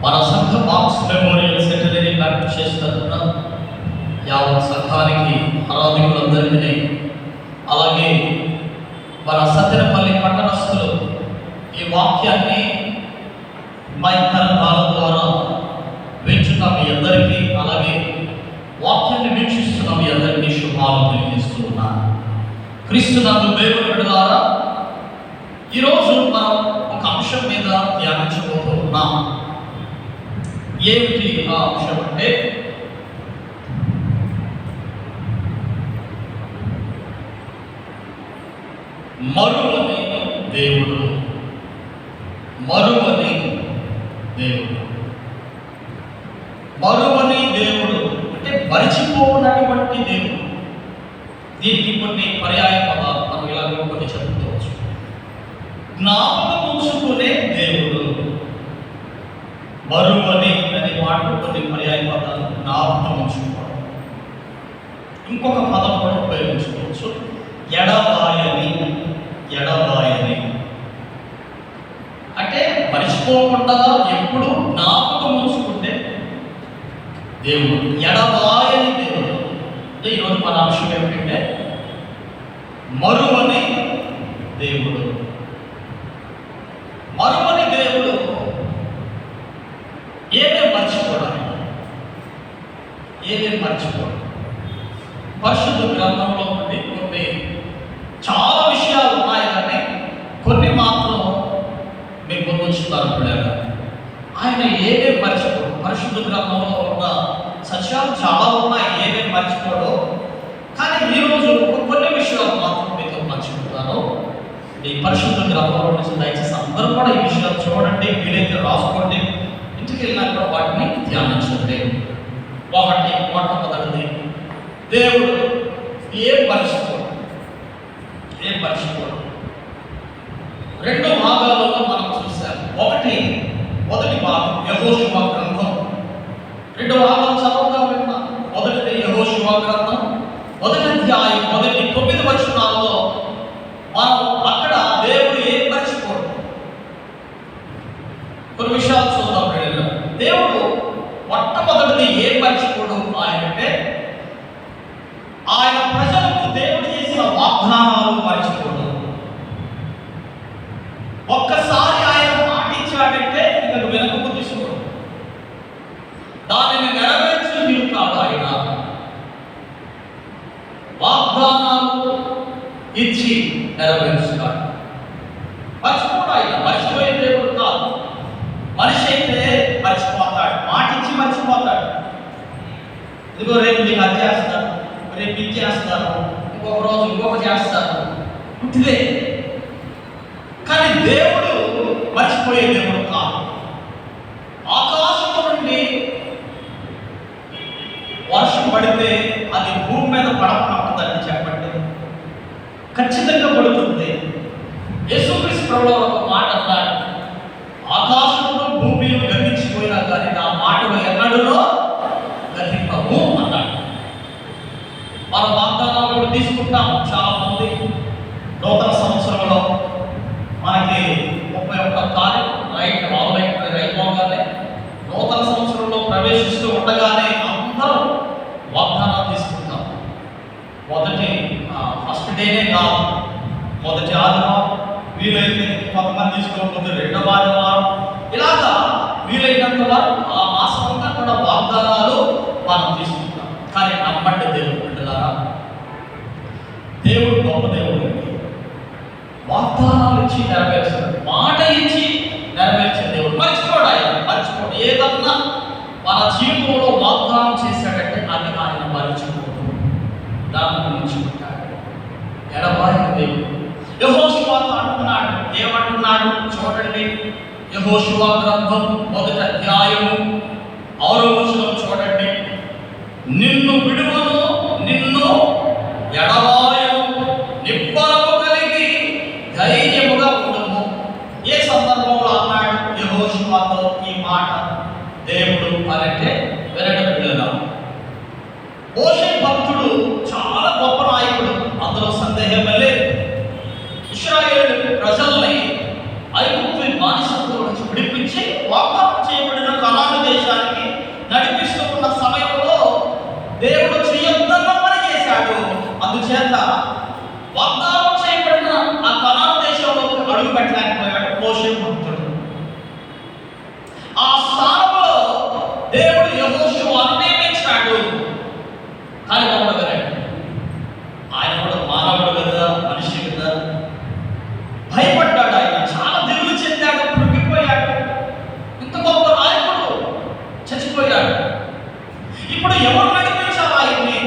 [SPEAKER 1] మన సంఘ బాక్స్ మెమోరియల్ సెంటరీ బ్యాప్టిస్ట్ చర్చ్ తరఫున యావత్ సంఘానికి, ఆరాధకులందరికీ, అలాగే మన సత్తెనపల్లి పట్టణస్థులు ఈ వాక్యాన్ని మైక్ తరంగాల ద్వారా వింటున్న మీ అందరికీ, అలాగే వాక్యాన్ని వీక్షిస్తున్న మీ అందరికీ శుభాలు తెలియజేస్తూ ఉన్నాను. క్రీస్తునందు దేవుని బిడ్డలారా, ఈరోజు మనం ఒక అంశం మీద ధ్యానించబోతూ ఉన్నాం. ఏమిటి ఆ అంశం అంటే, మరువని దేవుడు. మరువని దేవుడు. మరువని దేవుడు అంటే మరిచిపోనటువంటి దేవుడు. దీనికి కొన్ని పర్యాయ పదాలు మనం ఇలాగ కొన్ని చెప్పుకోవచ్చు. జ్ఞాపకం ఉంచుకునే దేవుడు. మరువని అనే మాట కొన్ని పర్యాయ పదాలు, జ్ఞాపకం ఉంచుకోవడం. ఇంకొక పదం కూడా ఉపయోగించుకోవచ్చు, ఎడబాయని. ఎడబాయని అంటే మర్చిపోకుండా ఎప్పుడు జ్ఞాపకం ఉంచుకుంటే దేవుడు. ఎడబాయని దేవుడు అంటే ఈరోజు మన అంశం ఏమిటంటే మరువని దేవుడు. మరువని దేవుడు ఏమేమి మర్చిపోవడం, ఏమేమి మర్చిపోవడం. పరిశుద్ధ గ్రంథంలో నుండి కొన్ని చాలా విషయాలు ఉన్నాయి, కానీ కొన్ని మాత్రం మీకు గుర్తుంచుతారు. ఆయన ఏమేమి మర్చిపోడు. పరిశుద్ధ గ్రంథంలో ఉన్న సత్యాలు చాలా ఉన్నాయి, ఏమేమి మర్చిపోడు. కానీ ఈరోజు కొన్ని విషయాలు మాత్రం మీతో మర్చిపోతాను. ఈ పరిశుద్ధ గ్రంథంలో నుంచి దయచేసి అందరూ కూడా ఈ విషయాలు చూడండి, వీలైతే రాసుకోండి, ఇంటికి వెళ్ళినా కూడా వాటిని ధ్యానించండి. మొట్టమొదటిది, దేవుడు ఏం మర్చిపోడు. ఏం మర్చిపోడు. రెండు భాగాలలో మనం చూసాం. మొదటి భాగం యెహోషువ గ్రంథం. రెండు భాగాలు చదవగా విన్నాం. మొదటిది యెహోషువ గ్రంథం, మొదటి అధ్యాయం, మొదటి 9 వచనాల్లో మనం అక్కడ దేవుడు ఏం మర్చిపోడు. కొన్ని విషయాలు చూద్దాం. దేవుడు మొట్టమొదటిది ఏం మర్చిపోడు ఆయనంటే, ఆయన ప్రజలకు దేవుడు చేసిన వాగ్దానాలు మర్చిపోడు. ఒక్కసారి ఆయన మాటించాడంటే ఇక వెనుకకు తీసుకోడు. దానిని నెరవేర్చిన వీరు కాదు ఆయన. వాగ్దానాలు ఇచ్చి నెరవేర్చుతాడు. మర్చిపోడు ఆయన. మర్చిపోయే దేవుడు కాదు. మనిషి అయితే మర్చిపోతాడు, మాటించి మర్చిపోతాడు. ఇదిగో రేపు నీకు అది చేస్తాను, రేపు ఇది చేస్తాను, ఇంకొక రోజు ఇంకొక చేస్తాను, పుట్టిదే. కానీ దేవుడు మర్చిపోయే దేవుడు కాదు. ఆకాశం నుండి వర్షం పడితే అది భూమి మీద పడకుంటుందని చెప్పండి, ఖచ్చితంగా పడుతుంది. యేసుక్రీస్తు ప్రభువు ఒక మాట అన్నాడు, చేసుకుంటాం. చాలా మంది నూతన సంవత్సరంలో మనకి 31 తారీఖు రైట్ అయిపోగానే నూతన సంవత్సరంలో ప్రవేశిస్తూ ఉండగానే అందరూ వాగ్దానాలు తీసుకుంటాం. మొదటి ఫస్ట్ డేనే కాదు, మొదటి ఆదివారం, వీలైతే కొంతమంది తీసుకోకపోతే రెండవ ఆదివారం, ఇలాగా వీలైనంత వరకు ఆ మాసం అంతా కూడా వాగ్దానాలు మనం తీసుకుంటాం. కానీ నమ్మండి దేవుడు బిడ్డలారా, దేవుడు గొప్ప దేవుడు. వాగ్దానాలు ఇచ్చి నెరవేర్చాడు, మాట ఇచ్చి నెరవేర్చే దేవుడు. మర్చిపోడు ఆయన, మర్చిపోడు. ఏదన్నా మన జీవితంలో వాగ్దానం చేశాడంటే అది ఆయన మర్చిపోడు, దాని గురించి ఉంటాడు. ఎడబాయిన దేవుడు. యెహోషువ అంటున్నాడు, ఏమంటున్నాడు చూడండి. యెహోషువ గ్రంథం 1వ అధ్యాయము 6వ వచనం చూడండి. నిన్ను విడువను, నిన్ను ఎడబాయను, నిబ్బరము కలిగి ధైర్యముగా ఉండుము. ఏ సందర్భంలో అన్నాడు యెహోషువతో ఈ మాట దేవుడు అనంటే వినడం లేదా? మోషే భక్తుడు చాలా గొప్ప నాయకుడు, అందులో సందేహం లేదు. ఇశ్రాయేలు ప్రజల్ని ఐగుప్తు బానిసత్వం నుంచి విడిపించి వాగ్దానం చేయబడిన కనాను దేశానికి నడిపిస్తూ ఉన్న సమయంలో దేవుడు చేయొద్దన్న పని చేశాడు. అందుచేత వాగ్దానం చేయబడిన ఆ కనాను దేశంలో అడుగు పెట్టలేకపోయాడు మోషే భక్తుడు. ఆ స్థానంలో దేవుడు యెహోషువను నియమించాడు. కానీ ఒకడు వినండి, ఆయన కూడా మానవుడు కదా, మనిషి కదా. భయపడ్డాడు, ఆయన చాలా దిగులు చెందాడు, కృంగిపోయాడు. ఇంత గొప్ప నాయకుడు చచ్చిపోయాడు. ఇప్పుడు ఎవరు నడిపించాలి ఆయన్ని?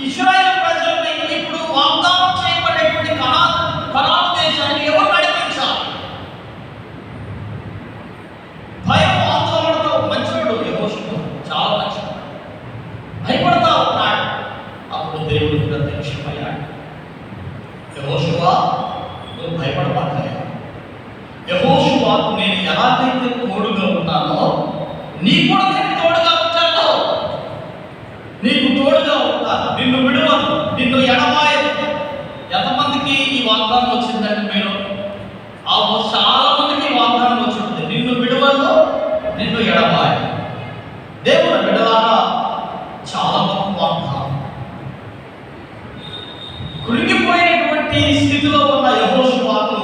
[SPEAKER 1] ఇశ్రాయేలు ప్రజల్ని ఇప్పుడు వాగ్దానం చేయబడేటువంటి కనాను దేశానికి ఎవరు నడిపించాలి? భయం ఆందోళనతో మంచివాడు యెహోషువ, చాలా మంచివాడు, భయపడతా ఉన్నాడు. అప్పుడు దేవుడు ప్రత్యక్షమయ్యాడు. యెహోషువ, నువ్వు భయపడబాకయ్యా. యెహోషువకు నేను ఎలాగైతే తోడుగా ఉన్నానో నీకు కూడా నేను తోడుగా ఉంటాను. నీకు తోడుగా ఉంటాను, నిన్ను విడువను, నిన్ను ఎడబాయను. ఎంతమందికి ఈ వాగ్దానం వచ్చిందంటే మీరు చాలా మందికి వాగ్దానం వచ్చింది, నిన్ను విడువను, నిన్ను ఎడబాయను. దేవుడు బిడ్డలారా, చాలా గొప్ప వాగ్దానం. కృంగిపోయినటువంటి స్థితిలో ఉన్న యెహోషువకు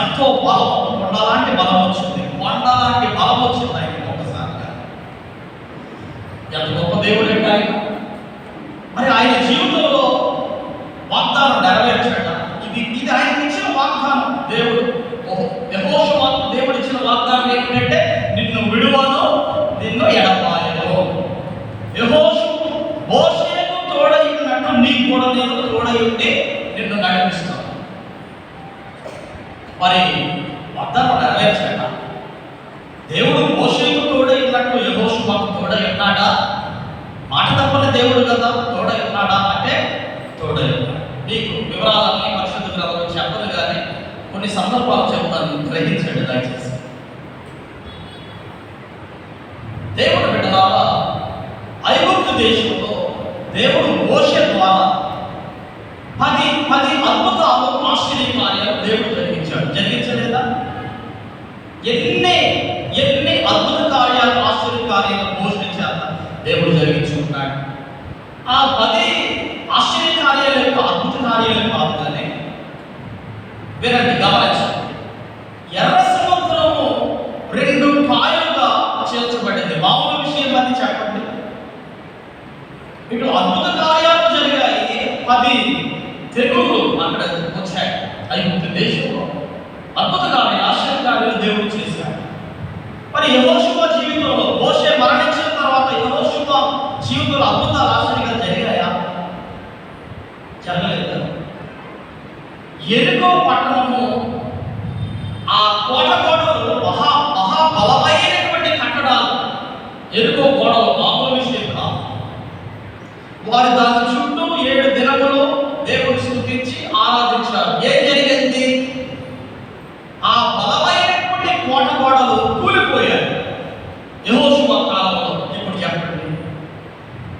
[SPEAKER 1] ఎంతో బలం, కొండలాంటి బలం వచ్చింది, కొండలాంటి బలం వచ్చింది ఆయనకి ఒకసారిగా. ఎంత గొప్ప దేవుడు అంటే ఆయన. మరి ఆయన జీవితంలో వాగ్దానం నెరవేర్చాడ. ఇది ఆయనకి ఇచ్చిన వాగ్దానం. దేవుడు యెహోషువకు దేవుడు ఇచ్చిన వాగ్దానం ఏంటంటే నిన్ను విడువను, నిన్ను ఎడబాయను. మోషేకు తోడై ఉన్నట్టు నీకు కూడా నేను తోడై ఉండి నిన్ను నడిపిస్తాను. మరి వాగ్దానం నెరవేర్చాడ. దేవుడు మోషేకు తోడై ఉన్నట్టు యెహోషువకు తోడై ఉన్నాడా? మాట తప్పని దేవుడు కదా, తోడై ఉన్నాడా అంటే తోడై ఉన్నాడు. మీకు వివరాలన్నీ పరిశుద్ధ గ్రంథంలో చెప్పదు, కానీ కొన్ని సందర్భాలు చెప్తాను, గ్రహించండి దయచేసి. దేవుడు బిడ్డలారా, ఐగుప్తు దేశంలో దేవుడు మోషే ద్వారా 10 అద్భుతాలు, ఆశ్చర్య కార్యాలు దేవుడు జరిగించలేదా? ఎన్ని అద్భుత కార్యాలు, ఆశ్చర్య కార్యాలు మోషే చేత దేవుడు జరిగించుకున్నాడు. ఆ 10 ఆశ్చర్య కార్యాల యొక్క అద్భుత కార్యాలు కాదు, కానీ వినండి, గమనించండి. ఎర్ర సముద్రము 2 పాయలుగా చేర్చబడింది. మామూలు విషయం అది చెప్పండి. ఇటు అద్భుత కార్యాలు జరిగాయి, 10 తెగుళ్ళు అక్కడ వచ్చాయి. ఐగుప్తు దేశంలో అద్భుత కార్యాలు, ఆశ్చర్య కార్యాలు దేవుడు చేశాడు. మరి యెహోషువ జీవితంలో, మోషే మరణించిన తర్వాత యెహోషువ జీవితంలో అద్భుతాలు, ఆశ్చర్యంగా జరిగాయా? జరగలేదు. ఎరుకో పట్టణము, ఆ కోటలు మహాబలమైనటువంటి కట్టడాలు. ఎరుకో గోడలు మామూలు విషయం కాదు. వారు దాని చుట్టూ 7 దినములు దేవుని స్తుతించి ఆరాధించారు. ఏం జరిగింది? ఆ బలమైనటువంటి కోట గోడలు కూలిపోయాయి యెహోషువ కాలంలో. ఇప్పుడు చెప్పండి,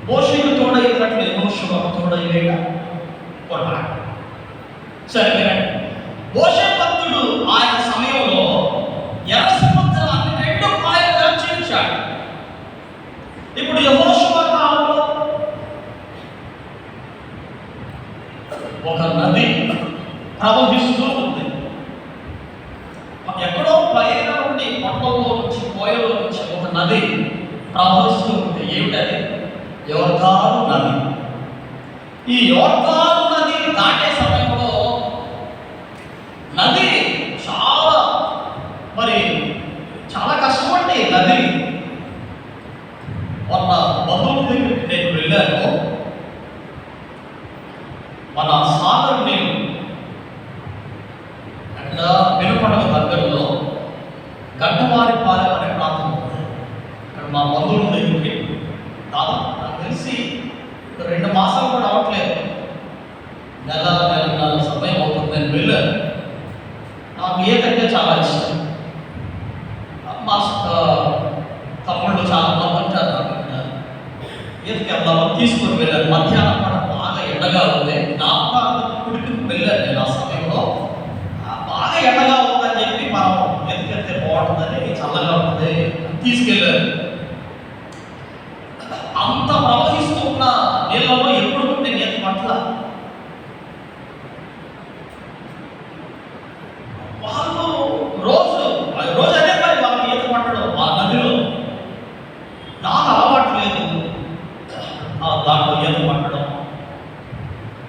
[SPEAKER 1] మోషేకు తోడైనట్లు యెహోషువ తోడైలేడా? మాట. సరే వినండి. మోషే భక్తుడు ఆయన సమయంలో ఎర్ర సముద్రాన్ని 2 పాయలుగా చీల్చాడు. ఇప్పుడు యెహోషువ కాలంలో ఒక నది ప్రవహిస్తూ ఉంది. ఎక్కడో పైన నుండి కొండల్లో నుంచి కోయలో నుంచి ఒక నది ప్రవహిస్తూ ఉంది. ఏమిటది? యోర్దాను నది. ఈ యోర్దాను నది దాటే సమయంలో నది చాలా కష్టపడి నది. మొన్న బంధువుల దగ్గరికి నేను వెళ్ళాను. మన సాగర్ నీళ్ళు అక్కడ వెనుకొండ దగ్గరలో గడ్డవారిపాలెం అనే ప్రాంతం ఉంది. అక్కడ మా బంధువుల దగ్గరికి దాదాపు నాకు తెలిసి 2 మాసాలు కూడా అవట్లేదు, నెల సమయం అవుతుంది. నేను వెళ్ళాను. నాకు ఈతంటే చాలా ఇష్టం. మా తమ్ముళ్ళు చాలా మంది ఉంటారు. ఈతకి వెళ్దామని తీసుకొని వెళ్ళాను. మధ్యాహ్నం కూడా బాగా ఎండగా ఉంది. నా కుడికి వెళ్ళాను నేను ఆ సమయంలో. బాగా ఎండగా ఉందని చెప్పి మనం ఎత్తుకెళ్తే బాగుంటుందని, చల్లగా ఉంటుంది తీసుకెళ్ళారు. అంత ప్రవహిస్తూ ఉన్న నీళ్ళలో ఎప్పుడు నేను ఈత పట్ల వాళ్ళు రోజు అదే పని వాళ్ళకి ఈత పట్టడం ఆ నదిలో. నాకు అలవాటు లేదు దాంట్లో ఈత పట్టడం,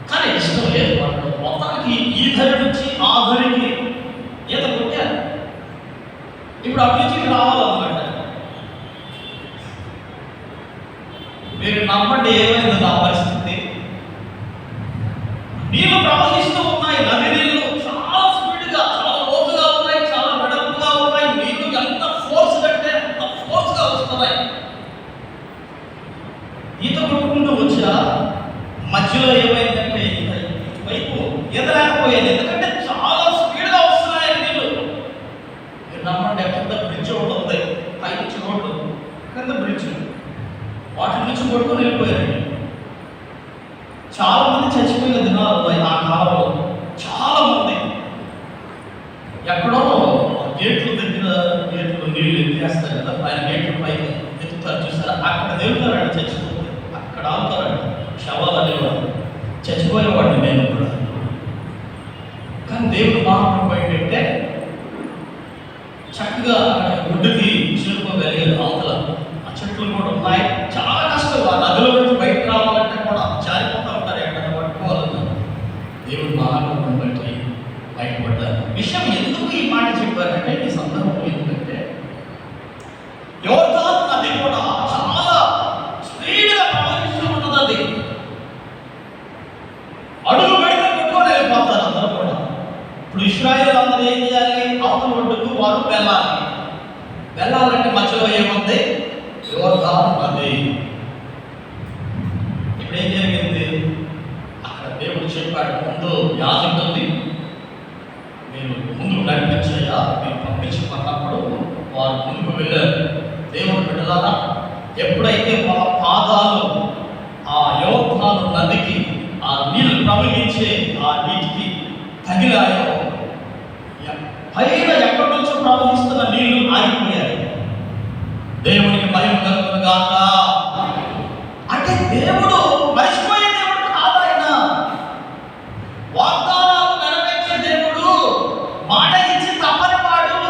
[SPEAKER 1] కానీ ఇష్టం ఈత పట్టడం. మొత్తానికి ఈ ధరి నుంచి ఆ ధరికి ఈత కొట్టాను. ఇప్పుడు అభిరుచికి రావాలన్నమాట. మీరు నమ్మండి, ఏమైంది నా పరిస్థితి. నీళ్ళు ప్రవహిస్తూ ఉన్నాయి. నది నీళ్ళు చాలా స్పీడ్గా, చాలా లోతుగా ఉన్నాయి, చాలా వెడల్పుగా ఉన్నాయి. నీళ్ళు ఎంత ఫోర్స్ కంటే అంత ఫోర్స్గా వస్తున్నాయి. ఈత కొట్టుకుంటూ వచ్చా మధ్యలో ఏమైందంటే వైపు ఈత లేకపోయాను, ఎందుకంటే చాలా స్పీడ్గా వస్తున్నాయి నీళ్ళు. మీరు నమ్మండి, కింద బ్రిడ్జ్ ఒకటి ఉంది, పైకి రోడ్డు, కింద బ్రిడ్జ్, వాటి నుంచి కొట్టుకొని వెళ్ళిపోయారండి. చాలా మంది చచ్చిపోయిన దినాలు ఆ కాలంలో. చాలా మంది ఎక్కడో గేట్లు దగ్గర నీళ్ళు ఎత్తేస్తారు కదా, ఆయన గేట్లు పైన ఎత్తుతారు చూసారా, అక్కడ దేవుతారండి చచ్చిపోతే. అక్కడ ఆగుతారండి శవాలు అనేవాడు. చచ్చిపోయేవాడిని నేను కూడా. కానీ దేవుడు మహాప్రభు ఏంటంటే చక్కగా అక్కడ గుడ్డుకి చేరుకోగలిగారు. అవతల ఆ చెట్లు కూడా ఉన్నాయి. చాలా కష్టం ఆ నదిలో నుంచి బయటకు రావాలంటే కూడా జారిపోతూ ఉంటారు. ఎక్కడ పట్టుకోవాలన్నా దేవుడు మహాప్రభుని బట్టి బయటపడ్డారు. విషయం ఎందుకు ఈ మాట చెప్పారంటే ఈ సందర్భం ఎందుకంటే యోర్దాను నది కూడా చాలా స్పీడ్గా ప్రవహిస్తూ ఉన్నది. అది అడుగు పెడితే కొట్టుకొని వెళ్ళిపోతారు అందరూ కూడా. ఇప్పుడు ఇశ్రాయేలు అందరూ ఏం చేయాలి? అవతల ఒడ్డుకు వారు వెళ్ళాలంటే మధ్యలో ఏముంది? యోర్దాను నది. ఇప్పుడు ఏం జరిగింది? అక్కడ దేవుడు చెప్పాడు, ముందు యాజకుల్ని మీరు ముందు నడిపించయ్యా, మీరు పంపించమన్నప్పుడు వారు ముందుకు వెళ్ళారు. దేవుడు బిడ్డలారా, ఎప్పుడైతే వాళ్ళ పాదాలు ఆ యోర్దాను నదికి, ఆ నీళ్లు ప్రవహించే ఆ నీటికి తగిలాయో, పైన ఎక్కడి నుంచో ప్రవహిస్తున్న నీళ్లు ఆగిపోయాయి. దేవునికి మహిమ కలుగును గాక. అంటే దేవుడు మరిచిపోయే దేవుడు కాదు. ఆయన వాగ్దానాలు నెరవేర్చే దేవుడు, మాట ఇచ్చి తప్పని వాడు.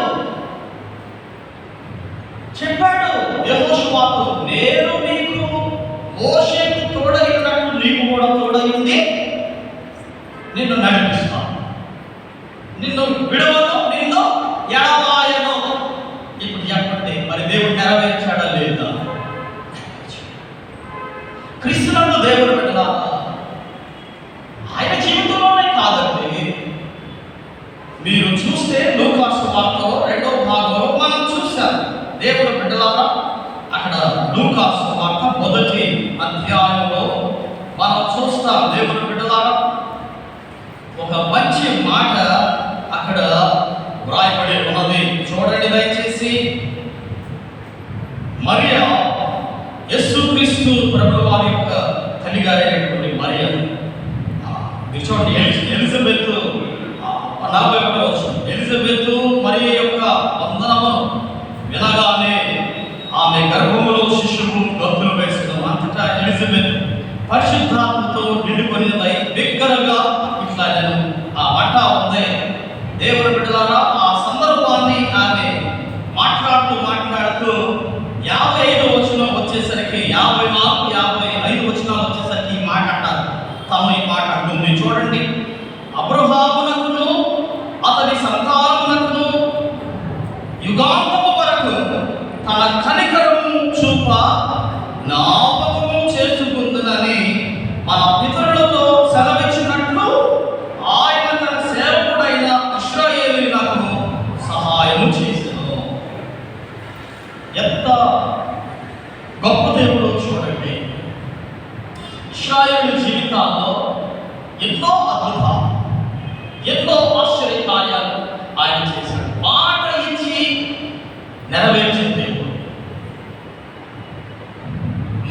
[SPEAKER 1] చెప్పాడు యెహోషువతో, నేను నీకు మోషేకు తోడైనట్టు నీకు కూడా తోడైంది, నిన్ను నడిపిస్తాను, నిన్ను విడవను, నిన్ను ఎడబాయను. ఇప్పుడు చెప్పండి, మరి దేవుడు నెరవేర్చాడా లేదా? క్రీస్తునందు దేవుడు బిడ్డలారా, ఆయన జీవితంలోనే కాదండి. మీరు చూస్తే లూకా సువార్తలో 2వ భాగంలో మనం చూసాం. దేవుడు బిడ్డలారా, అక్కడ లూకా సువార్త 1వ అధ్యాయంలో మనం చూస్తాం. దేవుడు బిడ్డలారా, ఒక మంచి మాట అక్కడ వ్రాయబడి ఉన్నది. చూడండి దయచేసి. మరియా, యేసుక్రీస్తు ప్రభువు వారి యొక్క తల్లిగారైనటువంటి మరియా, చూడండి, ఎలిజబెత్ 41వ వచనం. ఎలిజబెత్ మరియ యొక్క వందనము వినగానే ఆమె గర్భములో శిశువు గంతులు వేసిన అంతటా ఎలిజబెత్ పరిశుద్ధాత్మతో నిండుకొనినదై బిగ్గరగా ఇట్లా నేను ఆ మాట ఉంది. దేవుని బిడ్డలారా, ఆ సందర్భాన్ని ఆమె మాట్లాడుతూ 55వ వచనం వచ్చేసరికి 54, 55 వచనాలు వచ్చేసరికి ఈ మాట అంటారు. తను ఈ మాట అంటుంది. చూడండి, అబ్రహామునకును అతని సంతానమునకును యుగాంతము వరకు తన కనికరము చూప జ్ఞాపకము చేసుకుందునని మన పితరులతో సెలవిచ్చినట్లు ఆయన తన సేవకుడైన ఇశ్రాయేలీయులకు సహాయము చేసెను. ఎంత గొప్ప దేవుడో చూడండి. ఇశ్రాయేలు జీవితాల్లో ఎన్నో అద్భుతాలు, ఎన్నో ఆశ్చర్య కార్యాలు ఆయన చేశాడు. మాట ఇచ్చి నెరవేర్చిన దేవుడు,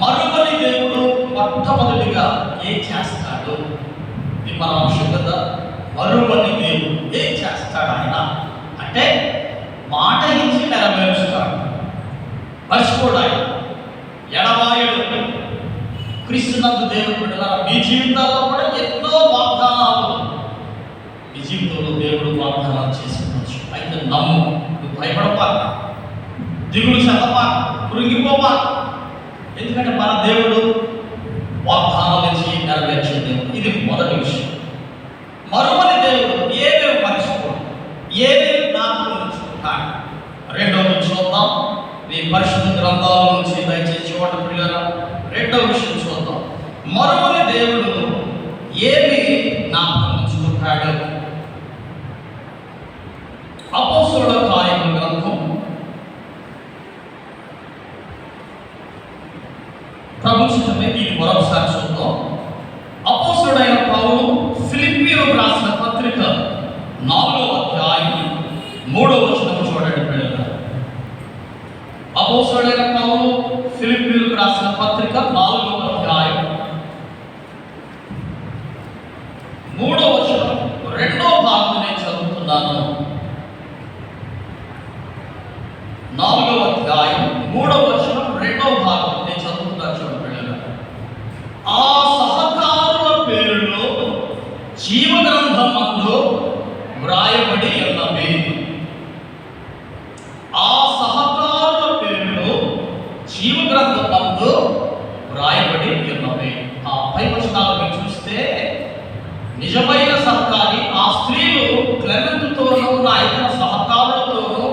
[SPEAKER 1] మరొకరి దేవుడు మొట్టమొదటిగా ఏం చేస్తాడు? ఇది మన అంశం కదా. మరొకరి దేవుడు ఏం చేస్తాడు ఆయన అంటే మాట ఇచ్చి నెరవేరుస్తాడు. మర్చిపోడు ఆయన, ఎడబాయడు. క్రీస్తునందు దేవుడు బిడ్డలారా, మీ జీవితాల్లో కూడా ఎన్నో వాగ్దానాలు, మీ జీవితంలో దేవుడు వాగ్దానాలు చేసి ఉండొచ్చు. అయితే నమ్ము, నువ్వు భయపడపాలి, దిగులు చెందపా, కృంగిపోపా. ఎందుకంటే మన దేవుడు వాగ్దానాలు ఇచ్చి నెరవేర్చే దేవుడు. ఇది మొదటి విషయం. మరొకరి దేవుడు ఏమేమి మర్చిపోడు, ఏమేమి జ్ఞాపకం ఉంచుకుంటాడు. రెండవది చూద్దాం. మీ పరిశుద్ధ గ్రంథాల నుంచి దయచేసి చూడండి పిల్లరా. రెండవ విషయం చూద్దాం. మరొకరి దేవుడు ఏమి జ్ఞాపకం ఉంచుకుంటాడు? అపోస్తలుల కార్యముల గ్రంథం ప్రభుత్వమే ఇది మరొకసారి చూద్దాం. అపోస్తలుడైన పౌలు ఫిలిప్పీయులకు రాసిన పత్రిక 4వ అధ్యాయం 3వ వచనం చూడండి పిల్లలు. అపోస్తలుడైన పౌలు ఫిలిప్పీయులకు రాసిన పత్రిక 4వ అధ్యాయం 3వ వచనం, రెండవ భాగం నేను చదువుతున్నాను. 4వ అధ్యాయం 3వ వచనం, రెండవ భాగం నేను చదువుతున్నాను చూడండి. ఆ సహకారుల పేరులో జీవ గ్రంథమందు వ్రాయబడి ఉన్నవి. ఆ సహకారుల పేరులో జీవ గ్రంథమందు వ్రాయబడి ఉన్నవి. ఆ పై వచనాలు మీరు చూస్తే నిజమైన సహకారి ఆ స్త్రీలు క్లెమెంతుతోనూ నా ఇతర సహకారులతోనూ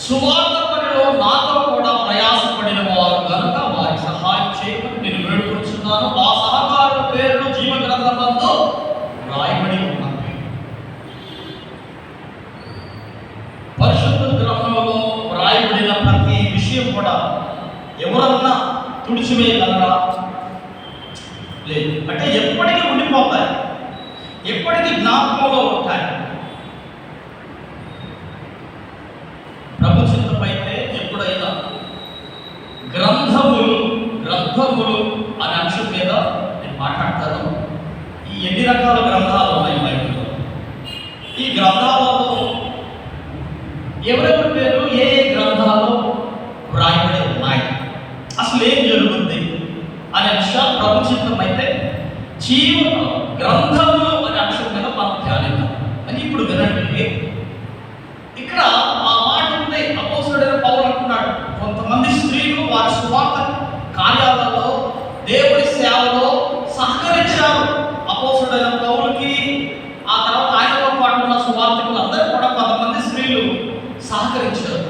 [SPEAKER 1] సువార్త పనిలో నాతో కూడా ప్రయాసపడిన వారు కనుక వారికి సహాయం చేయమని నేను వేడుకొచ్చున్నాను. ఆ సహకారుల పేర్లు జీవ గ్రంథమందు రాయబడి ఉన్నవి. పరిశుద్ధ గ్రంథంలో రాయబడిన ప్రతి విషయం కూడా ఎవరన్నా తుడిచివేయగలరా? లేదు. అంటే ఎప్పటికీ ఉండిపోతాయి, ఎప్పటికీ జ్ఞాపకంలో ఉంటాయి. ప్రభు చిత్తమైతే ఎప్పుడైనా గ్రంథములు అనే అంశం మీద నేను మాట్లాడతాను. ఈ ఎన్ని రకాల గ్రంథాలు ఉన్నాయి బైబిల్లో? ఈ గ్రంథాలలో ఎవరెవరి పేరు ఏ గ్రంథాల్లో వ్రాయబడి ఉన్నాయి, అసలు ఏం జరుగుతుంది అనే విషయాలు ప్రభు చిత్తమైతే గ్రంథములు అనే అంశం మీద మనం ధ్యానిద్దాం. అని ఇప్పుడు వినండి. ఇక్కడ ఆ మాట ఉంది. అపోస్తలుడైన పౌలు అంటున్నాడు, కొంతమంది స్త్రీలు వారి సువార్త కార్యాలలో దేవుడి సేవలో సహకరించారు. అపోస్తలుడైన పౌలుకి ఆ తర్వాత ఆయనతో పాటు ఉన్న సువార్తికులు అందరూ కూడా కొంతమంది స్త్రీలు సహకరించారు.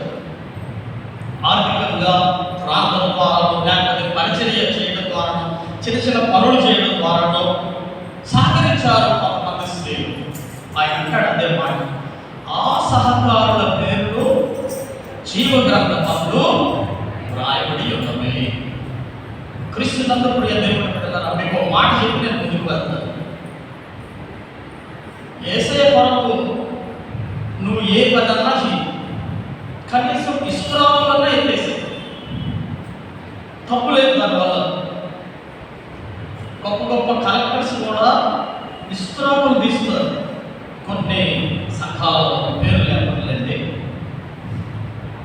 [SPEAKER 1] ఆర్థికంగా ప్రార్థన ద్వారా, లేకపోతే పరిచర్య చేయడం ద్వారా, చిన్న చిన్న పనులు చేయడం ద్వారా సహకరించారు కొంతమంది స్త్రీలు. ఆయన అంటాడు అదే మాట, ఆ సహకారుల పేర్లు జీవ గ్రంథంలో వ్రాయబడి ఉన్నవి. క్రీస్తునందు ప్రియ దేవుని బిడ్డలారా, మీకు ఒక మాట చెప్పి నేను ముందుకు వెళ్తాను. యేసయ్య కొరకు నువ్వు ఏ పదన్నా చేయి, కనీసం ఇస్రాయేలులన్నా ఎత్తేసి తప్పు లేదు. దానివల్ల గొప్ప గొప్ప కలెక్టర్స్ కూడా విస్తరాకులు తీస్తారు. కొన్ని సంఘాల పేర్లు లేకపోతే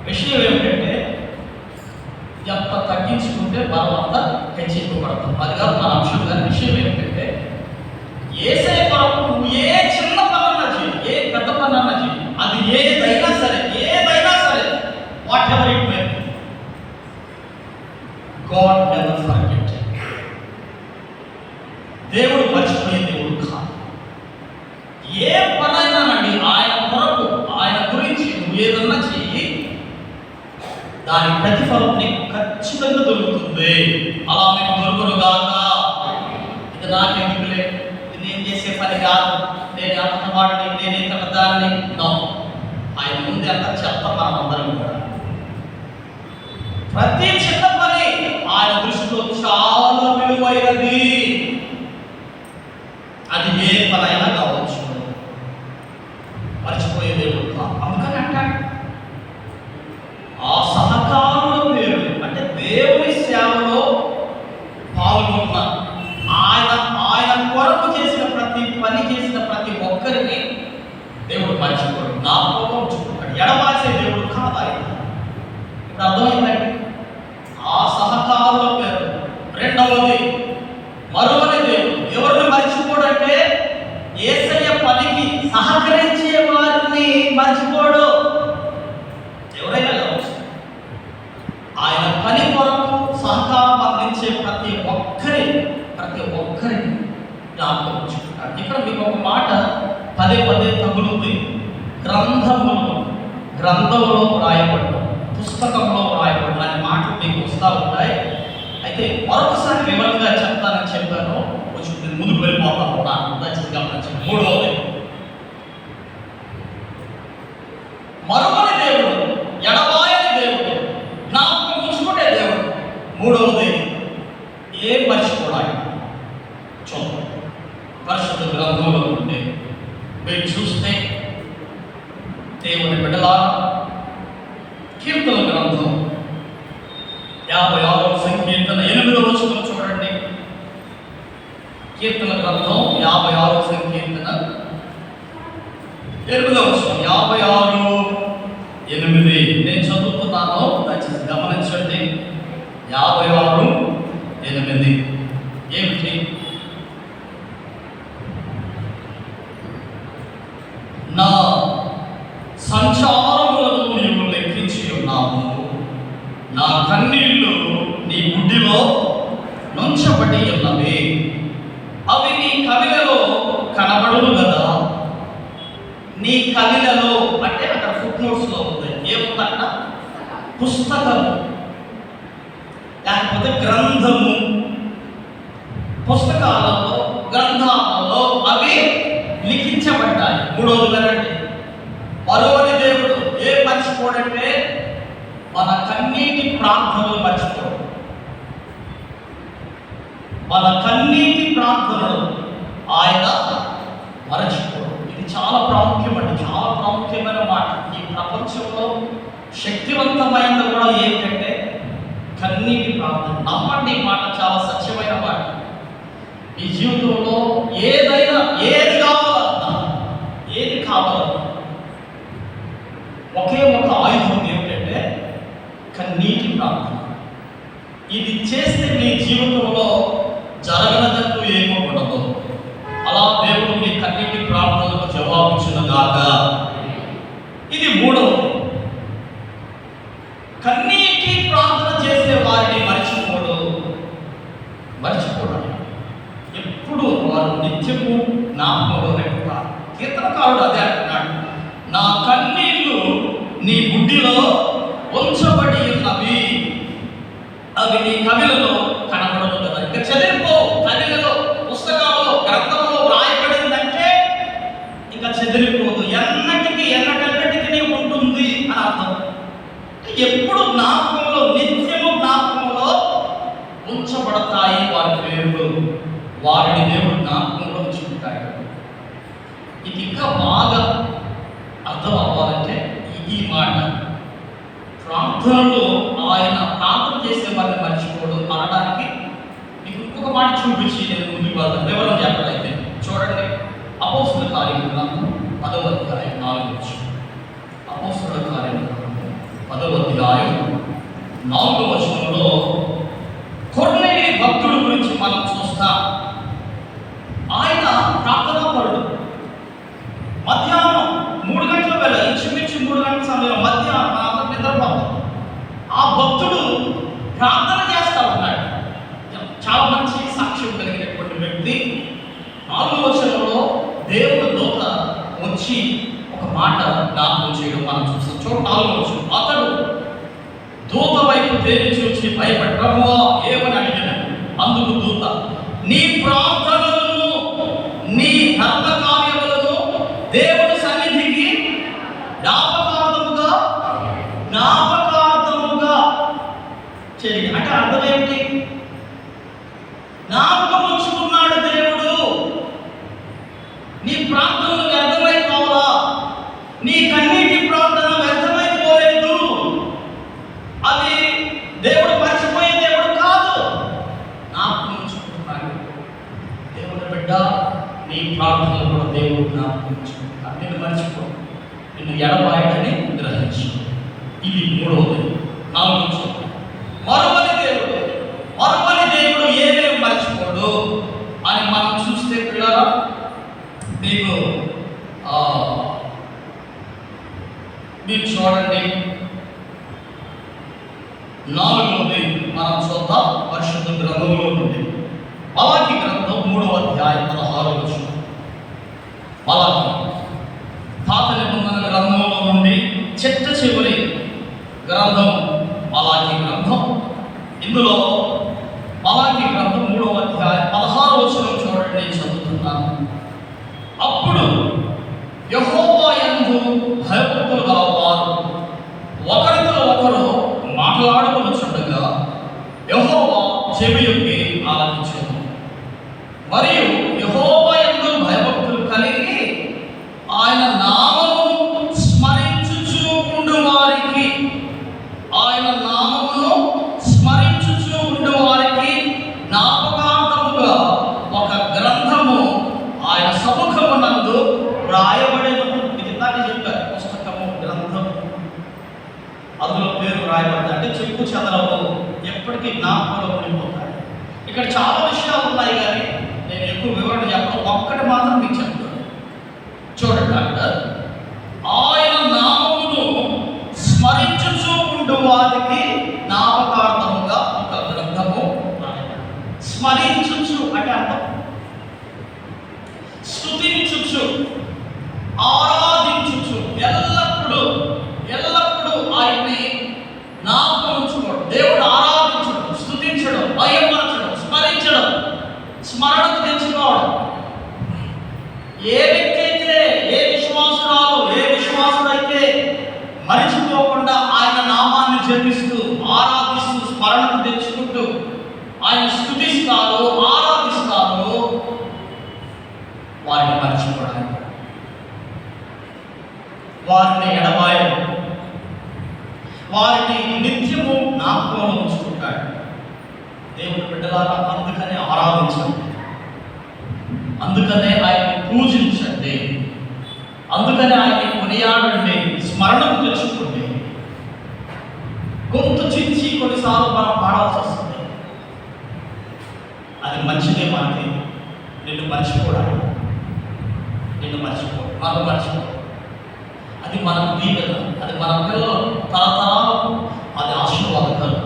[SPEAKER 1] విషయం ఏమిటంటే ఎంత తగ్గించుకుంటే మనం అంతా హెచ్చింపబడతాం. అది కాదు మన అంశం. కానీ విషయం ఏమిటంటే ఏసై కొరకు నువ్వు ఏ చిన్న పనన్నా చేయి, ఏ పెద్ద పనన్నా చేయి, అది ఏదైనా సరే what ever it may be, God never forget. దేవుడు మర్చిపోయే దేవుడు కాదు. ఏ పనైనానండి ఆయన కొరకు, ఆయన గురించి నువ్వు ఏదన్నా చెయ్యి, దాని ప్రతిఫలం నీకు ఖచ్చితంగా దొరుకుతుంది. అలా మీకు దొరుకును కాక. ఇది నాకెందుకులే, ఇది నేను చేసే పని కాదు, నేను అంత వాడిని, నేను ఇంత దాన్ని నో. ఆయన ముందు ఎంత చెత్త మనం అందరం కూడా. ప్రతి చిన్న పని ఆయన దృష్టిలో చాలా విలువైనది. అది ఏ పనైనా కావచ్చు. మర్చిపోయే దేవుడు కాదు. అందుకని అంటాడు ఆ సహకారుల పేరు అంటే దేవుని సేవలో పాల్గొన్న ఆయన కొరకు చేసిన ప్రతి పని చేసిన ప్రతి ఒక్కరిని దేవుడు మర్చిపోడు, జ్ఞాపకంలో ఉంచుకుంటాడు. ఎడబాసే దేవుడు కాదు ఆయన. ఇప్పుడు అర్థమైందండి ఆ సహకారుల పేరు. రెండవది మరువని దేవుడు. ఎవరిని మర్చిపోడంటే యేసయ్య పనికి సహకరించే వారిని మర్చిపోడు. ఎవరైనా కావచ్చు, ఆయన పని కొరకు సహకారం అందించే ప్రతి ఒక్కరిని జ్ఞాపకం ఉంచుకుంటాడు. ఇక్కడ మీకు ఒక మాట పదే తగులుంది. గ్రంథంలో రాయబడ్డం, పుస్తకంలో రాయబడ్డం అనే మాటలు మీకు వస్తూ ఉంటాయి. అయితే మరొకసారి వివరంగా చెప్తానని చెప్పాను. కొంచెం నేను ముందుకు వెళ్ళిపోతాను. దయచేసి గమనించండి. మూడవది మరొకని దేవుడు, ఎడబాయని దేవుడు, జ్ఞాపకం ఉంచుకునే దేవుడు. మూడవది ఏం మర్చిపోవడానికి. చూడండి పరిశుద్ధ గ్రంథంలో ఉంటే మీరు చూస్తే దేవుని బిడ్డలారా, కీర్తన గ్రంథం 56వ సంకీర్తన 8వ వచనం చూడండి. కీర్తన గ్రంథం 56వ సంకీర్తన 8వ వచనం. 56:8 నేను చదువుతున్నాను, దయచేసి గమనించండి. 56:8 ఏమిటి? నా సంచారములను నీవు లెక్కించి ఉన్నావు, నా కన్నీళ్లు నీ గుడ్డిలో నుంచబడి ఉన్నవి, అవి నీ కవిలలో కనబడును కదా. నీ కవిలలో అంటే అక్కడ ఫుట్ నోట్స్లో ఉంది. ఏముందట? పుస్తకము లేకపోతే గ్రంథము. పుస్తకాలలో, గ్రంథాలలో అవి లిఖించబడ్డాయి. మూడవది వినండి. మరొకటి దేవుడు ఏ మర్చిపోడంటే మన కన్నీటి ప్రార్థనలు మర్చిపోడు. మన కన్నీటి ప్రార్థనలు ఆయన మరచిపోడు. ఇది చాలా ప్రాముఖ్యమండి, చాలా ప్రాముఖ్యమైన మాట. ఈ ప్రపంచంలో శక్తివంతమైనది కూడా ఏంటంటే కన్నీటి ప్రార్థన. నమ్మండి, ఈ మాట చాలా సత్యమైన మాట. ఈ జీవితంలో ఏది కావాలన్నా ఒకే ఒక ఆయుధం ఏమిటంటే కన్నీటి ప్రార్థన. ఇది చేస్తే నీ జీవితంలో జరగనదంటూ ఏమో ఉండదు. అలా దేవుడు మీ కన్నీటి ప్రార్థనలకు జవాబిచ్చునుగాక. ఇది మూడవది. కన్నీటి ప్రార్థన చేసే వారిని మర్చిపోవడం ఎప్పుడు వారు నిత్యము జ్ఞాపకంలో పెట్టుకుంటారు. కీర్తనకారుడు అదే అంటున్నాడు, నా కన్నీళ్లు నీ గుడ్డిలో ఉంచబడి ఉన్నవి, అవి నీ కవిలలో కనబడదు కదా. ఇంకా చెదిరిపో. కవిలలో, పుస్తకాల్లో, గ్రంథంలో రాయబడిందంటే ఇంకా చెదిరిపోదు, ఎన్నటికీ ఉంటుంది అని అర్థం. ఎప్పుడు జ్ఞాపకంలో, నిత్యము జ్ఞాపకంలో ఉంచబడతాయి వారి పేర్లు. వారిని దేవుడు జ్ఞాపకంలో ఉంచుకుంటాడు. ఇది ఇంకా బాగా అర్థం అవ్వాలంటే ఈ మాట ప్రార్థనలో ఆయన ప్రార్థన చేసే వారిని మర్చిపోవడం అనడానికి మీకు ఇంకొక మాట చూపించి నేను ముందుకు వెళ్తాను. వివరం చెప్పాలైతే చూడండి. కార్యక్రమం 10వ అధ్యాయం 4వ వచనం. అపోస్తలుల కార్యక్రమం 10వ అధ్యాయం 4వ వచనంలో కొర్నేలి భక్తుడు గురించి మనం చూస్తాం. ఆయన ప్రార్థనాపరుడు. మధ్యాహ్నం 3 గంటల వేళ, ఇంచుమించు 3 గంటల సమయం మధ్యాహ్నం నిద్రపోతాం. ఆ భక్తుడు ప్రార్థన చేస్తా ఉన్నాడు. చాలా మంచి సాక్ష్యం కలిగినటువంటి వ్యక్తి. 4వ వచనంలో దేవుడు దూత వచ్చి ఒక మాట జ్ఞాపకం చేయడం మనం చూస్తాం. చూడండి 4వ వచనం. అతడు దూత వైపు తేరి చూసి భయపడి, ప్రభువా ఏమని అడిగాడు. అందుకు దూత, నీ ప్రార్థనలను, నీ ధర్మ కార్యములను దేవుని సన్నిధికి జ్ఞాపకార్థముగా చేయండి. అంటే అర్థం ఏంటి? జ్ఞాపకం ఉంచుకున్నాడు దేవుడు. నీ ప్రార్థనలు వ్యర్థమైపోవాలా, నీ కన్నీటి ప్రార్థన వ్యర్థమైపోలేదు. అది దేవుడు మర్చిపోయే దేవుడు కాదు, జ్ఞాపకం ఉంచుకుంటున్నాడు. దేవుడు బిడ్డ, నీ ప్రార్థనలు కూడా దేవుడు జ్ఞాపకం ఉంచుకుంటున్నాడు. నిన్ను మర్చిపో, నిన్ను ఎడబాయడని గ్రహించు. ఇది 3వది. 4వ మరువని దేవుడు ఏమేమి మర్చిపోడు అని మనం చూస్తే పిల్లరా, మీకు మీరు చూడండి. 4వది మనం చూద్దాం. పరిశుద్ధ గ్రంథంలో ఉంది. మలాకి గ్రంథం 3వ అధ్యాయం 16వ వచనం. మలాకి పాత నిబంధన గ్రంథంలో నుండి చిట్ట చివరి గ్రంథం మలాకి గ్రంథం. ఇందులో మలాకి గ్రంథం 3వ అధ్యాయం 16వ వచనం చూడండి, చదువుతున్నాను. అప్పుడు యెహోవా యందు భయభక్తులు గలవారు ఒకరితో ఒకరు మాట్లాడుకొనుచుండగా యెహోవా చెవియొగ్గి ఆలకించెను. మరియు యెహోవా యందు భయభక్తులు కలిగి ఆయన నామమును స్మరించుచు ఉండు వారికి, ఆయన నామమును స్మరించుచు ఉండు వారికి జ్ఞాపకార్థముగా ఒక గ్రంథము ఆయన సముఖమునందు రాయబడేను. ఇది ఇందాక చెప్పారు, పుస్తకము, గ్రంథం. అందులో పేరు రాయబడింది. అంటే చెప్పు చదరవు, ఎప్పటికీ జ్ఞాపకంలో ఉండిపోతాయి. ఇక్కడ చాలా విషయాలు ఉన్నాయి, కానీ నేను ఎక్కువ వివరణ చెప్పడం, ఒక్కటి మాత్రం మీకు చెప్తాను. చూడండి డాక్టర్, ఆయన నామమును స్మరించుచు ఉండు వారికి జ్ఞాపకార్థముగా ఒక గ్రంథము రాయబడింది. స్మరించుచు అంటే అర్థం స్తుతించుచు, ఆరాధించుచు, ఎల్లప్పుడూ ఆయన్ని జ్ఞాపకం ఉంచుకోవడం. దేవుడు ఆరాధించడం, స్తుతించడం, భయపరచడం, స్మరించడం, స్మరణకు తెచ్చుకోవడం. ఏ వ్యక్తి అయితే, ఏ విశ్వాసుడైతే మరిచిపోకుండా ఆయన నామాన్ని జపిస్తూ, ఆరాధిస్తూ, స్మరణకు తెచ్చుకుంటూ ఆయన స్తుతిస్తారో, ఆరాధిస్తారో, వారిని మర్చిపోవడానికి, వారిని ఎడబాయడం, వారిని నిత్యము జ్ఞాపకంలో ఉంచుకుంటాడు. దేవుడు బిడ్డలారా, అందుకనే ఆరాధించండి, అందుకనే ఆయన్ని పూజించండి, అందుకనే ఆయన్ని కొనియాడండి, స్మరణకు తెచ్చుకోండి. గొంతు చించి కొన్నిసార్లు మనం పాడాల్సి వస్తుంది. అది మంచిదే మనకి. నిన్ను మర్చిపోవడానికి, మనం మర్చిపో. అది మన దీవెన, అది మన పిల్లలు తరతరాలకు అది ఆశీర్వాదకరం.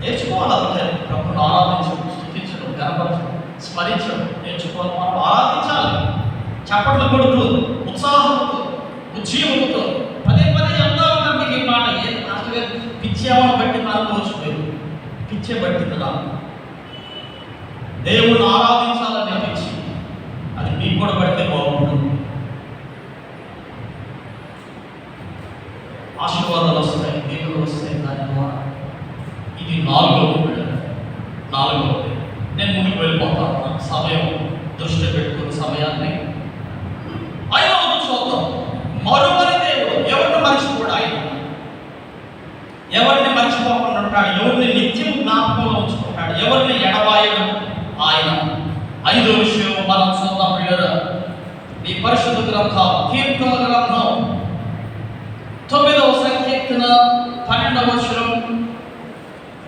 [SPEAKER 1] నేర్చుకోవాలి. అందుకని ప్రభువును ఆరాధించడం, స్తుతించడం, గణపరచడం, స్మరించడం నేర్చుకోవాలి. మనం ఆరాధించాలి, చప్పట్లు కొడుతూ, ఉత్సాహంతో, ఉజ్జీవంతో. పదే చెప్తా ఉంటాం మీకు ఈ మాట. ఏది మాస్టర్ పిచ్చేమని బట్టి అనుకోవచ్చు, మీరు పిచ్చే బట్టి నాకు దేవుణ్ణి ఆరాధించాలని పిచ్చి, అది మీకు కూడా పడితే బాగుంటుంది. ఆశీర్వాదాలు వస్తాయి, దేవుడు వస్తాయి దాని ద్వారా. ఇది 4వది. నేను ముందుకు వెళ్ళిపోతాను, సమయం దృష్టి పెట్టుకున్న సమయాన్ని. 5వది చూద్దాం. మరువని దేవుడు. ఎవరిని మర్చిపోడు ఆయన, ఎవరిని మర్చిపోకుండా ఉంటాడు, ఎవరిని నిత్యం జ్ఞాపకంలో ఉంచుకుంటాడు, ఎవరిని ఎడబాయడు ఆయన. 5వ విషయం మనం చూద్దాం. ఈ పరిశుద్ధ గ్రంథం కీర్తన గ్రంథం 9వ సంకీర్తన 12వ వచనం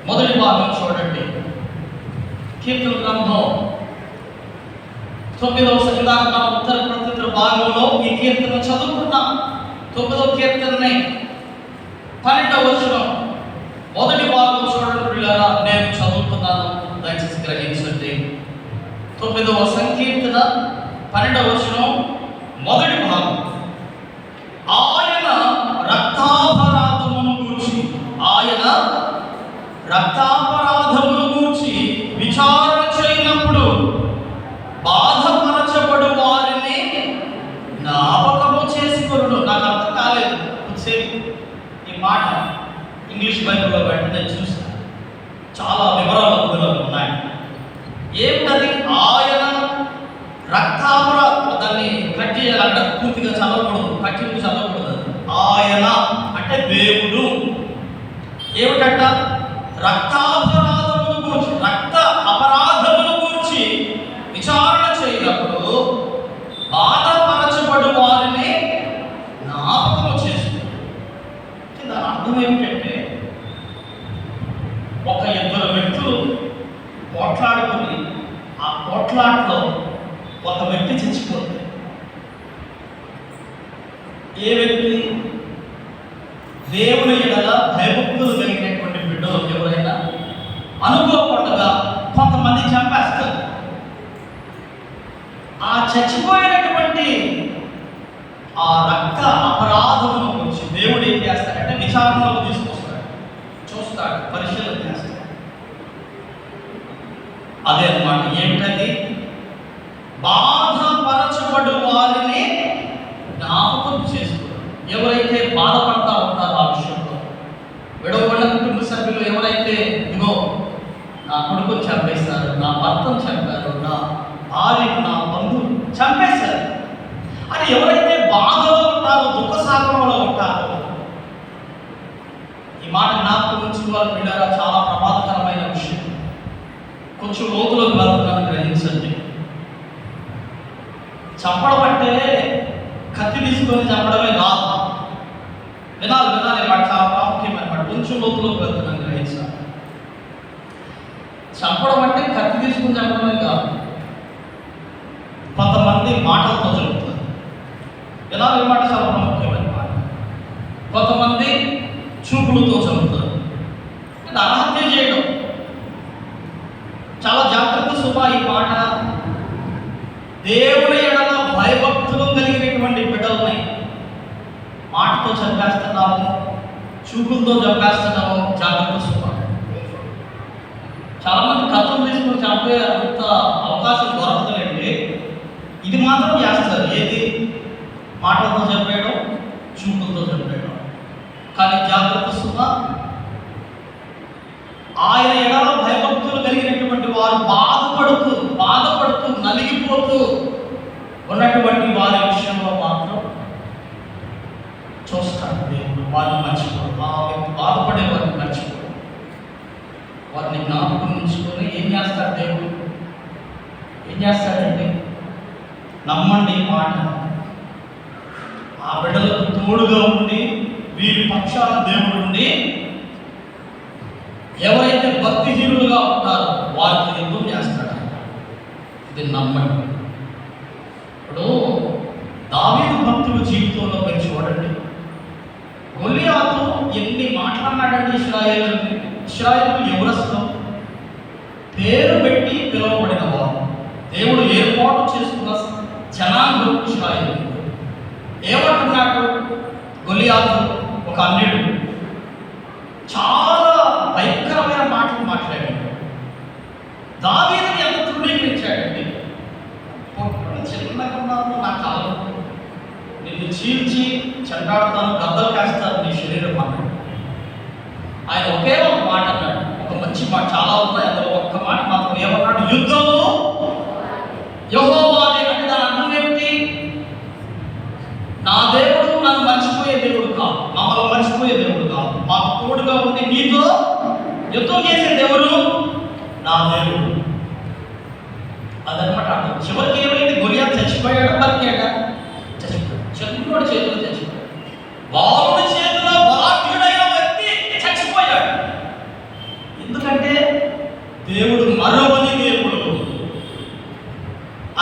[SPEAKER 1] మొదటి భాగం చూడండి. కీర్తన గ్రంథం 9వ సంకీర్తన మన ఉత్తర ప్రత్యుత్తర భాగంలో ఈ కీర్తన చదువుకున్నాం. 9వ కీర్తనని 12వ వచనం మొదటి భాగం చూడండి పిల్లరా, నేను చదువుతున్నాను, దయచేసి గ్రహించండి. 9వ సంకీర్తన 12వ వచనం మొదటి భాగం. ఆయన రక్తాపరాధమును గూర్చి విచారణ చేయనప్పుడు బాధపరచబడు వారిని జ్ఞాపకము చేసుకొనును. నాకు అర్థం కాలేదు ఈ మాట. ఇంగ్లీష్ బైబిల్లో వెంటనే చూస్తాను, చాలా వివరాలు అందులో ఉన్నాయి. ఏమిటది? ఆయన రక్తాపరాధం. దాన్ని కట్ చేయాలంటే పూర్తిగా చదవకూడదు, కట్టింపు చదవకూడదు. ఆయన అంటే దేవుడు. ఏమిటంట? రక్త అపరాధమును గూర్చి విచారణ చేయనప్పుడు బాధపరచబడు వారిని జ్ఞాపకము చేసుకుంటారు. దాని అర్థం ఏమిటంటే, ఒక ఇద్దరు వ్యక్తులు పోట్లాడుకుని ఆ పోట్లాటలో ఒక వ్యక్తి చచ్చిపోతుంది. ఏ వ్యక్తి? దేవుని ఎడల భయభక్తులు కలిగినటువంటి బిడ్డలు ఎవరైనా అనుకోకుండా కొంతమంది చంపేస్తారు. ఆ చచ్చిపోయినటువంటి ఆ రక్త అపరాధమును గురించి దేవుడు ఏం చేస్తాడంటే విచారణలో తీసుకొస్తాడు, చూస్తాడు, పరిశీలన చేస్తాడు. అదే అన్నమాట. ఏమిటది? బాధపరచబడు వారిని జ్ఞాపకం చేసుకోవడం. ఎవరైతే బాధపడతా ఉంటారో ఆ విషయంలో, విడవబడిన కుటుంబ సభ్యులు ఎవరైతే ఇదిగో నా కొడుకుని చంపేస్తారు, నా భర్తను చంపారు, నా భార్యను, నా బంధువులు చంపేశారు అని ఎవరైతే బాధలో ఉంటారో, దుఃఖ సాగరంలో ఉంటారో, ఈ మాట జ్ఞాపకం ఉంచుకోవాలి బిడ్డరా. చాలా ప్రమాదకరమైన విషయం. కొంచెం లోతులోకి వెళ్తున్నాను, గ్రహించండి. చంపడం అంటే కత్తి తీసుకొని చంపడమే కాదు. వినాలి మాట చాలా ప్రాముఖ్యమైన మాట. కొంచెం లోతులోకి వెళ్తున్నాను, గ్రహించాలి. చంపడం అంటే కత్తి తీసుకుని చంపడమే కాదు. కొంతమంది మాటలతో చంపుతారు. వినాలి మాట చాలా ప్రాముఖ్యమైన మాట. కొంతమంది చూపులతో చంపుతారు. ఆత్మహత్య చేయడం చాలా జాగ్రత్త సుమా. ఈ మాట దేవుని ఎడల భయభక్తులు కలిగినటువంటి బిడ్డలని మాటతో చంపేస్తున్నాము, చూపులతో చంపేస్తున్నాము. జాగ్రత్త సుమా. చాలా మంది కత్తులు తీసుకుని చంపే అంత అవకాశం దొరకదులేండి. ఇది మాత్రం చేస్తారు. ఏది? మాటలతో చంపేయడం, చూపులతో చంపేయడం. కానీ జాగ్రత్త సుమా, ఆయన ఎడల భయభక్తులు కలిగినటువంటి వారు బాధపడుతూ నలిగిపోతూ ఉన్నటువంటి వారి విషయంలో మాత్రం చూస్తాడు దేవుడు. వారిని మర్చిపోడు. ఆ వ్యక్తి బాధపడే వారిని మర్చిపోడు. వారిని జ్ఞాపకం ఉంచుకొని ఏం చేస్తాడు దేవుడు? ఏం చేస్తాడండి? నమ్మండి ఈ మాట. ఆ బిడ్డలకు తోడుగా ఉండి వీరి పక్షాన దేవుడు ఉండి ఎవరైతే భక్తిహీనులుగా ఉంటారో వారికి యుద్ధం చేస్తాడు. ఇది నమ్మండి. ఇప్పుడు దావీదు భక్తుల జీవితంలో మీరు చూడండి. గొలియాతు ఎన్ని మాట్లాడినాడంటే ఇశ్రాయేలు ఎవరసలు పేరు పెట్టి పిలువబడిన వారు, దేవుడు ఏర్పాటు చేసుకున్న జనాంగం ఇశ్రాయేలు. ఏమంటున్నాడు గొలియాతు? ఒక అన్యుడు చాలా భయంకరమైన మాటలు మాట్లాడాడు. దావీదుని ఎంత తృణీకరించాడండి. చిన్నగా ఉన్నాను, నా కాలం నిన్ను చీల్చి చెండాడుతాను, గద్దలు కాస్తాను నీ శరీరం అన్నాడు. ఆయన ఒకే ఒక మాట అన్నాడు. ఒక మంచి మాట, చాలా ఉన్నాయి అందులో ఒక్క మాట మాత్రం. ఏమన్నాడు? యుద్ధము యెహోవాదే. అంటే దాని అర్థం ఏమిటి? నా దేవుడు నన్ను మర్చిపోయే దేవుడు కాదు, మమ్మల్ని మర్చిపోయే దేవుడు కాదు. మాకు తోడుగా ఉండి నీతో యుద్ధం చేసే దేవుడు నా దేవుడు. అదనమాట అర్థం. చివరికి ఏమైంది? గొలియాతు చచ్చిపోయాడా, బతికాడా? దేవుడు మరవని దేవుడు.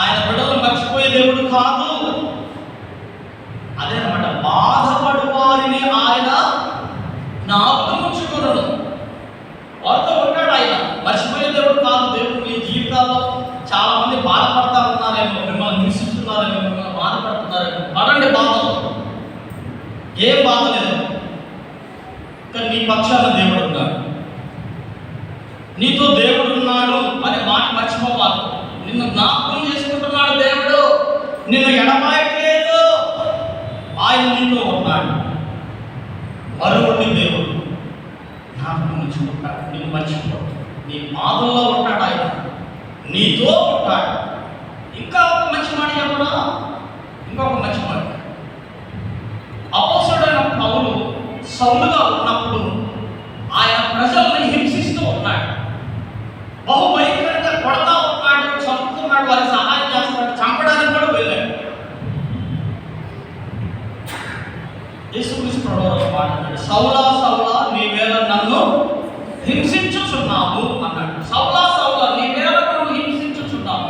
[SPEAKER 1] ఆయన బిడ్డలు మర్చిపోయే దేవుడు కాదు. అదే అన్నమాట, బాధపడు వారిని ఆయన జ్ఞాపకం ఉంచుకున్నాడు. వారితో ఉంటాడు ఆయన. మర్చిపోయే దేవుడు కాదు. దేవుడు మీ జీవితాల్లో చాలా మంది బాధపడతా ఉన్నారేమో, మిమ్మల్ని హింసిస్తున్నారేమో, మిమ్మల్ని బాధపడుతున్నారేమో. పడండి బాధలు, ఏం బాధ లేదు. కానీ నీ పక్షాన దేవుడు ఉన్నాడు, నీతో దేవుడు ఉన్నాడు అనే మాట మర్చిపోవాలి. నిన్ను జ్ఞాపకం చేసుకుంటున్నాడు దేవుడు, నిన్ను ఎడబాయట్లేదు. ఆయన నీతో ఉన్నాడు. మరొకటి దేవుడు జ్ఞాపకం ఉంచుకుంటాడు, నిన్ను మర్చిపోతాడు. నీ బాధల్లో ఉంటాడు ఆయన, నీతో ఉంటాడు. ఇంకా ఒక మంచి మాట చెప్పడా, ఇంకొక మంచి మాట. అపోస్తలుడైన పౌలు సౌలుగా ఉన్నప్పుడు ఆయన ప్రజల్ని హింసిస్తూ ఉన్నాడు. బహు భయంకరంగా కొడతా ఉన్నాడు, చంపుతున్నాడు, వారికి సహాయం చేస్తున్నాడు, చంపడానికి కూడా వెళ్ళాడు. యేసుక్రీస్తు ప్రభువు మాట్లాడాడు, సౌలా సౌలా నీవేళ నన్ను హింసించుచున్నావు అన్నాడు. సౌలా సౌలా నీవేళ నన్ను హింసించుచున్నావు.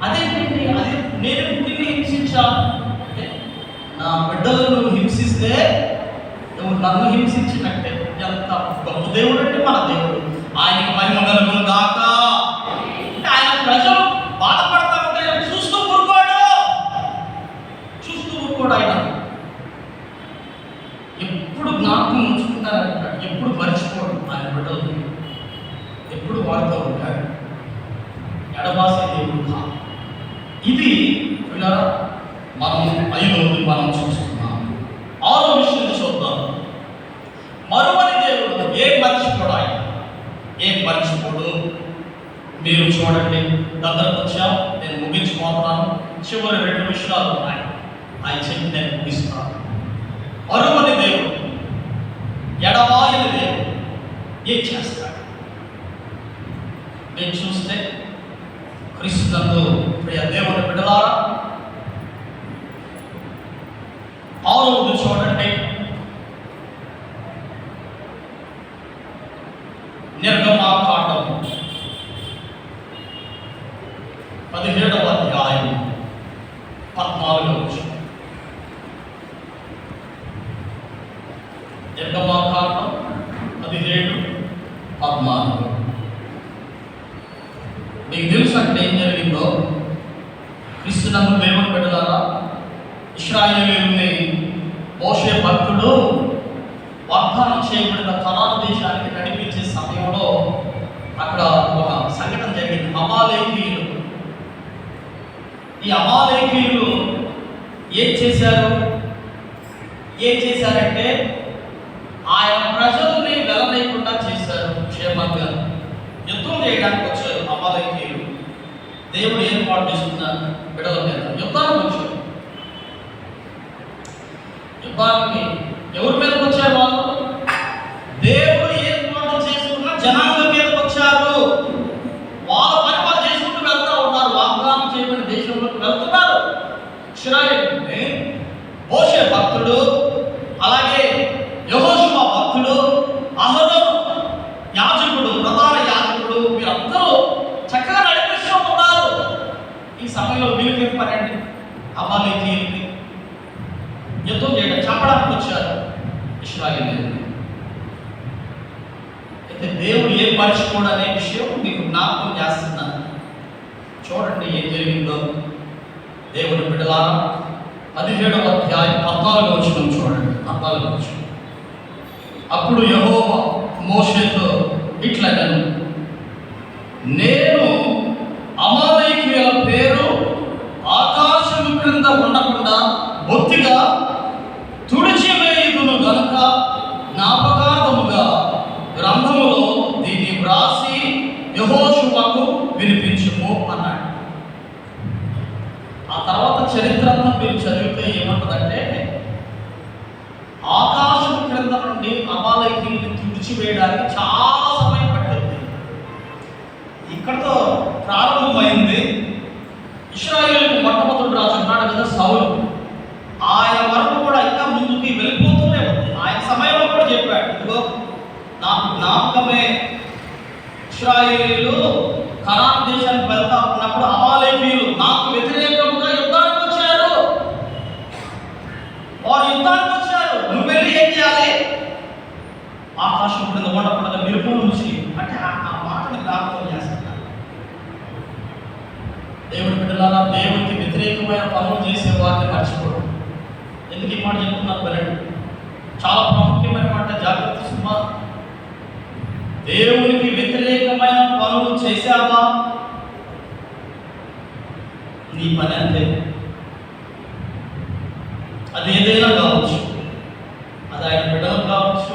[SPEAKER 1] అదేంటండి, అది నేను నిన్ను హింసించాను. నా బిడ్డలను నువ్వు హింసిస్తే నువ్వు నన్ను హింసించినట్టే. ఎంత గొప్ప దేవుడు అంటే మన దేవుడు. ఆయనకి మహిమ కలుగును గాక. ఆయన ప్రజలు బాధపడతా ఉంటే చూస్తూ ఊరుకోడు, చూస్తూ ఊరుకోడు. ఆయన ఎప్పుడు జ్ఞాపకం ఉంచుకుంటారంటాడు, ఎప్పుడు మర్చిపోడు. ఆయన బిడ్డలు ఎప్పుడు వాడుతూ ఉంటాడు. ఎడబాసే దేవుడు కాదు. ఇది విన్నారా, మనం 5వది మనం చూస్తున్నాం. 6వ విషయం చూద్దాం. మరొకటి దేవుడు ఏం మర్చిపోడు. ఆయన ఏం మర్చిపోడు. మీరు చూడండి, దగ్గరకు వచ్చాం, నేను ముగించుకోతున్నాను. చివరి 2 విషయాలు ఉన్నాయి, ఆయన చెప్పి నేను ముగిస్తాను. మరొకటి దేవుడు, ఎడబాయని దేవుడు ఏం చేస్తాడు. నేను చూస్తే క్రీస్తునందు ప్రియ దేవుని బిడ్డలారా, 6వది చూడండి. నిర్గమాకాండం 17వ అధ్యాయం 14వ వచనం. నిర్గమాకాండం 17:14. మీకు తెలుసు అంటే ఏం జరిగిందో. క్రీస్తునందు దేవుని బిడ్డలారా, ఇశ్రాయేలీయుల్ని మోషే భక్తుడు వాగ్దానం చేయబడిన కనాను దేశానికి నడిపించే సమయంలో అక్కడ ఒక సంఘటన జరిగింది. అమాలేకీయులు. ఈ అమాలేకీయులు ఏం చేశారంటే ఆయన ప్రజల్ని వెలలేకుండా చేశారు. క్షేమంగా యుద్ధం చేయడానికి వచ్చారు అమాలేకీయులు. దేవుడు ఏర్పాటు చేస్తున్నారు బిడ్డల మీద. యుద్ధానికి వచ్చారు. యుద్ధానికి ఎవరి మీదకి వచ్చారు వాళ్ళు? దేవుడు ఏర్పాటు చేసుకున్న జనాంగం మీదకి వచ్చారు. వాళ్ళ పని వాళ్ళు చేసుకుంటూ వెళ్తూ ఉన్నారు. వాగ్దానం చేయబడిన దేశంలోకి వెళ్తున్నారు. ఇశ్రాయేలుని మోషే భక్తుడు, అలాగే యెహోషువ భక్తుడు, అహరోను యాజకుడు, ప్రధాన యాజకుడు, వీరందరూ చక్కగా నడిపిస్తూ ఉన్నారు. ఈ సమయంలో వీళ్ళకి ఏం పని అండి? అమాలేకీయులకి యుద్ధం చేయడం, చంపడానికి వచ్చారు ఇశ్రాయేలీయుల్ని. అయితే దేవుడు ఏం మర్చిపోడు అనే విషయం మీకు జ్ఞాపకం చేస్తున్నాను. చూడండి ఏం జరిగిందో. దేవుని బిడ్డలారా, 17వ అధ్యాయం 14వ వచనం చూడండి. 14వ వచనం. అప్పుడు యెహోవా మోషేతో ఇట్లనెను, నేను అమాలేకీయుల పేరు ఆకాశం క్రింద ఉండకుండా బొత్తిగా తుడిచివేయుదును గనుక జ్ఞాపకార్థముగా గ్రంథములో దీన్ని వ్రాసి యెహోషువకు వినిపించుము అన్నాడు. ఆ తర్వాత చరిత్రంతా మీరు చదివితే ఏమంటుందంటే, ఆకాశం క్రింద నుండి అమాలేకీయుల్ని తుడిచివేయడానికి చాలా సమయం పట్టింది. ఇక్కడతో ప్రారంభమైంది. ఇశ్రాయేలుకు మొట్టమొదటి రాజు ఉన్నాడు కదా, సౌలు. ఆయన వరకు కూడా ఇంకా ముందుకి వెళ్ళిపోతూనే ఉంది. ఆయన సమయంలో కూడా చెప్పాడు, ఇదిగో నాకు జ్ఞాపకమే ఇశ్రాయేలీయులు కనాన్ దేశానికి వెళ్తా ఉన్నప్పుడు అమాలేకీయులు నాకు వ్యతిరేకంగా యుద్ధానికి వచ్చారు. వారు యుద్ధానికి వచ్చారు. నువ్వు వెళ్ళి ఏం చేయాలి? ఆకాశం కింద ఉండకుండా మెరుపుల నుంచి అంటే ఆ మాటని జ్ఞాపకం చేస్తున్నారు. దేవుడి బిడ్డలారా, దేవుడికి వ్యతిరేకమైన పనులు చేసే వారిని మర్చిపోవడం. ఎందుకు ఈ మాట చెప్తున్నాను వినండి, చాలా ప్రాముఖ్యమైన మాట. జాగ్రత్త సుమా. దేవునికి వ్యతిరేకమైన పనులు చేశావా, నీ పని అంతే. అది ఏదైనా కావచ్చు, అది ఆయన బిడ్డలు కావచ్చు,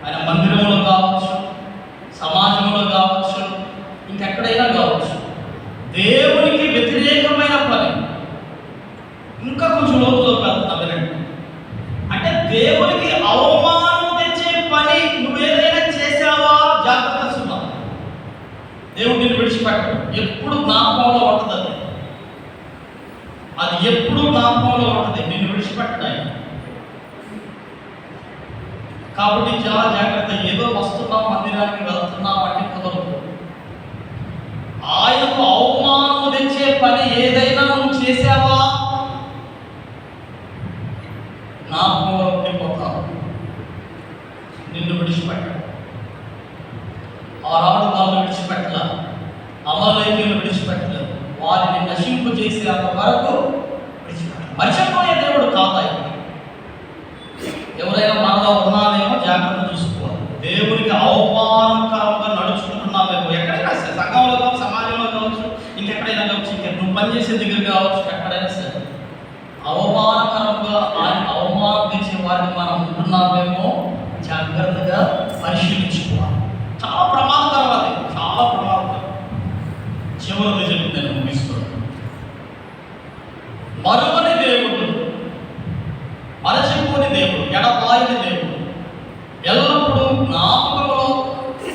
[SPEAKER 1] ఆయన మందిరంలో కావచ్చు, సమాజంలో కావచ్చు, ఇంకెక్కడైనా కావచ్చు. దేవునికి వ్యతిరేకమైన పని, ఇంకా కొంచెం లోతులోకి వెళ్తున్నా వినండి. అంటే దేవునికి అవమానం తెచ్చే పని నువ్వు ఏదైనా చేసావా, జాగ్రత్త సుమా. దేవుడిని విడిచిపెట్టడు. ఎప్పుడు జ్ఞాపకంలో ఉంటుంది. అది ఎప్పుడు జ్ఞాపకంలో ఉంటుంది. నిన్ను విడిచిపెట్టడు ఆయన. కాబట్టి చాలా జాగ్రత్త. ఏదో వస్తున్నాం, మందిరానికి వెళ్తున్నాం అంటే కుదరదు. ఆయనకు అవమానం తెచ్చే పని ఏదైనా నువ్వు చేసావా, జ్ఞాపకంలో ఉండిపోతావు. నిన్ను విడిచిపెట్టాడు. ఆ రాడు వాళ్ళు విడిచిపెట్టల, అమాలేకీయులను విడిచిపెట్టలేదు. వారిని నశింపు చేసేంత వరకు విడిచిపెట్టాలి. మర్చిపోయే దేవుడు కాదు ఆయన. ఎవరైనా మనలో ఉన్నామేమో జాగ్రత్త చూసుకోవాలి. దేవునికి అవమానకరంగా నడుచుకుంటున్నామేమో ఎక్కడైనా సరే, సంఘంలో కావచ్చు, సమాజంలో కావచ్చు, ఇంకెక్కడైనా కావచ్చు, ఇంకా నువ్వు పనిచేసే దగ్గర కావచ్చు, ఎక్కడైనా సరే అవమానకరంగా ఆయన అవమానం తెచ్చే వారిని మనం ఉంటున్నామేమో జాగ్రత్తగా పరిశీలించుకోవాలి. చాలా ప్రమాదకరం అది, చాలా ప్రమాదకరం. చివరిది చెప్పి నేను ముగిస్తున్నాను. మరువని దేవుడు, మరచిపోని దేవుడు, ఎడబాయని దేవుడు, ఎల్లప్పుడూ జ్ఞాపకంలో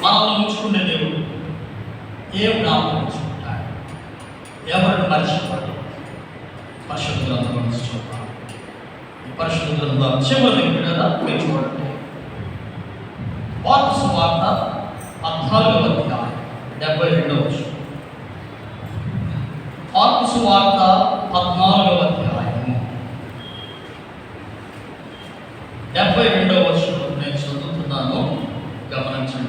[SPEAKER 1] మనల్ని ఉంచుకునే దేవుడు. ఏం జ్ఞాపకం ఉంచుకుంటాడు? ఎవరిని మర్చిపోతాడు? పరిశుద్ధ గ్రంథం చూద్దాం. ఈ పరిశుద్ధ గ్రంథం చివరి కదా మీరు చూడండి. మార్కు సువార్త 14వ అధ్యాయం 72వ వచనం. మార్కు సువార్త 14వ అధ్యాయము 72వ వచనం నేను చదువుతున్నాను, గమనించండి.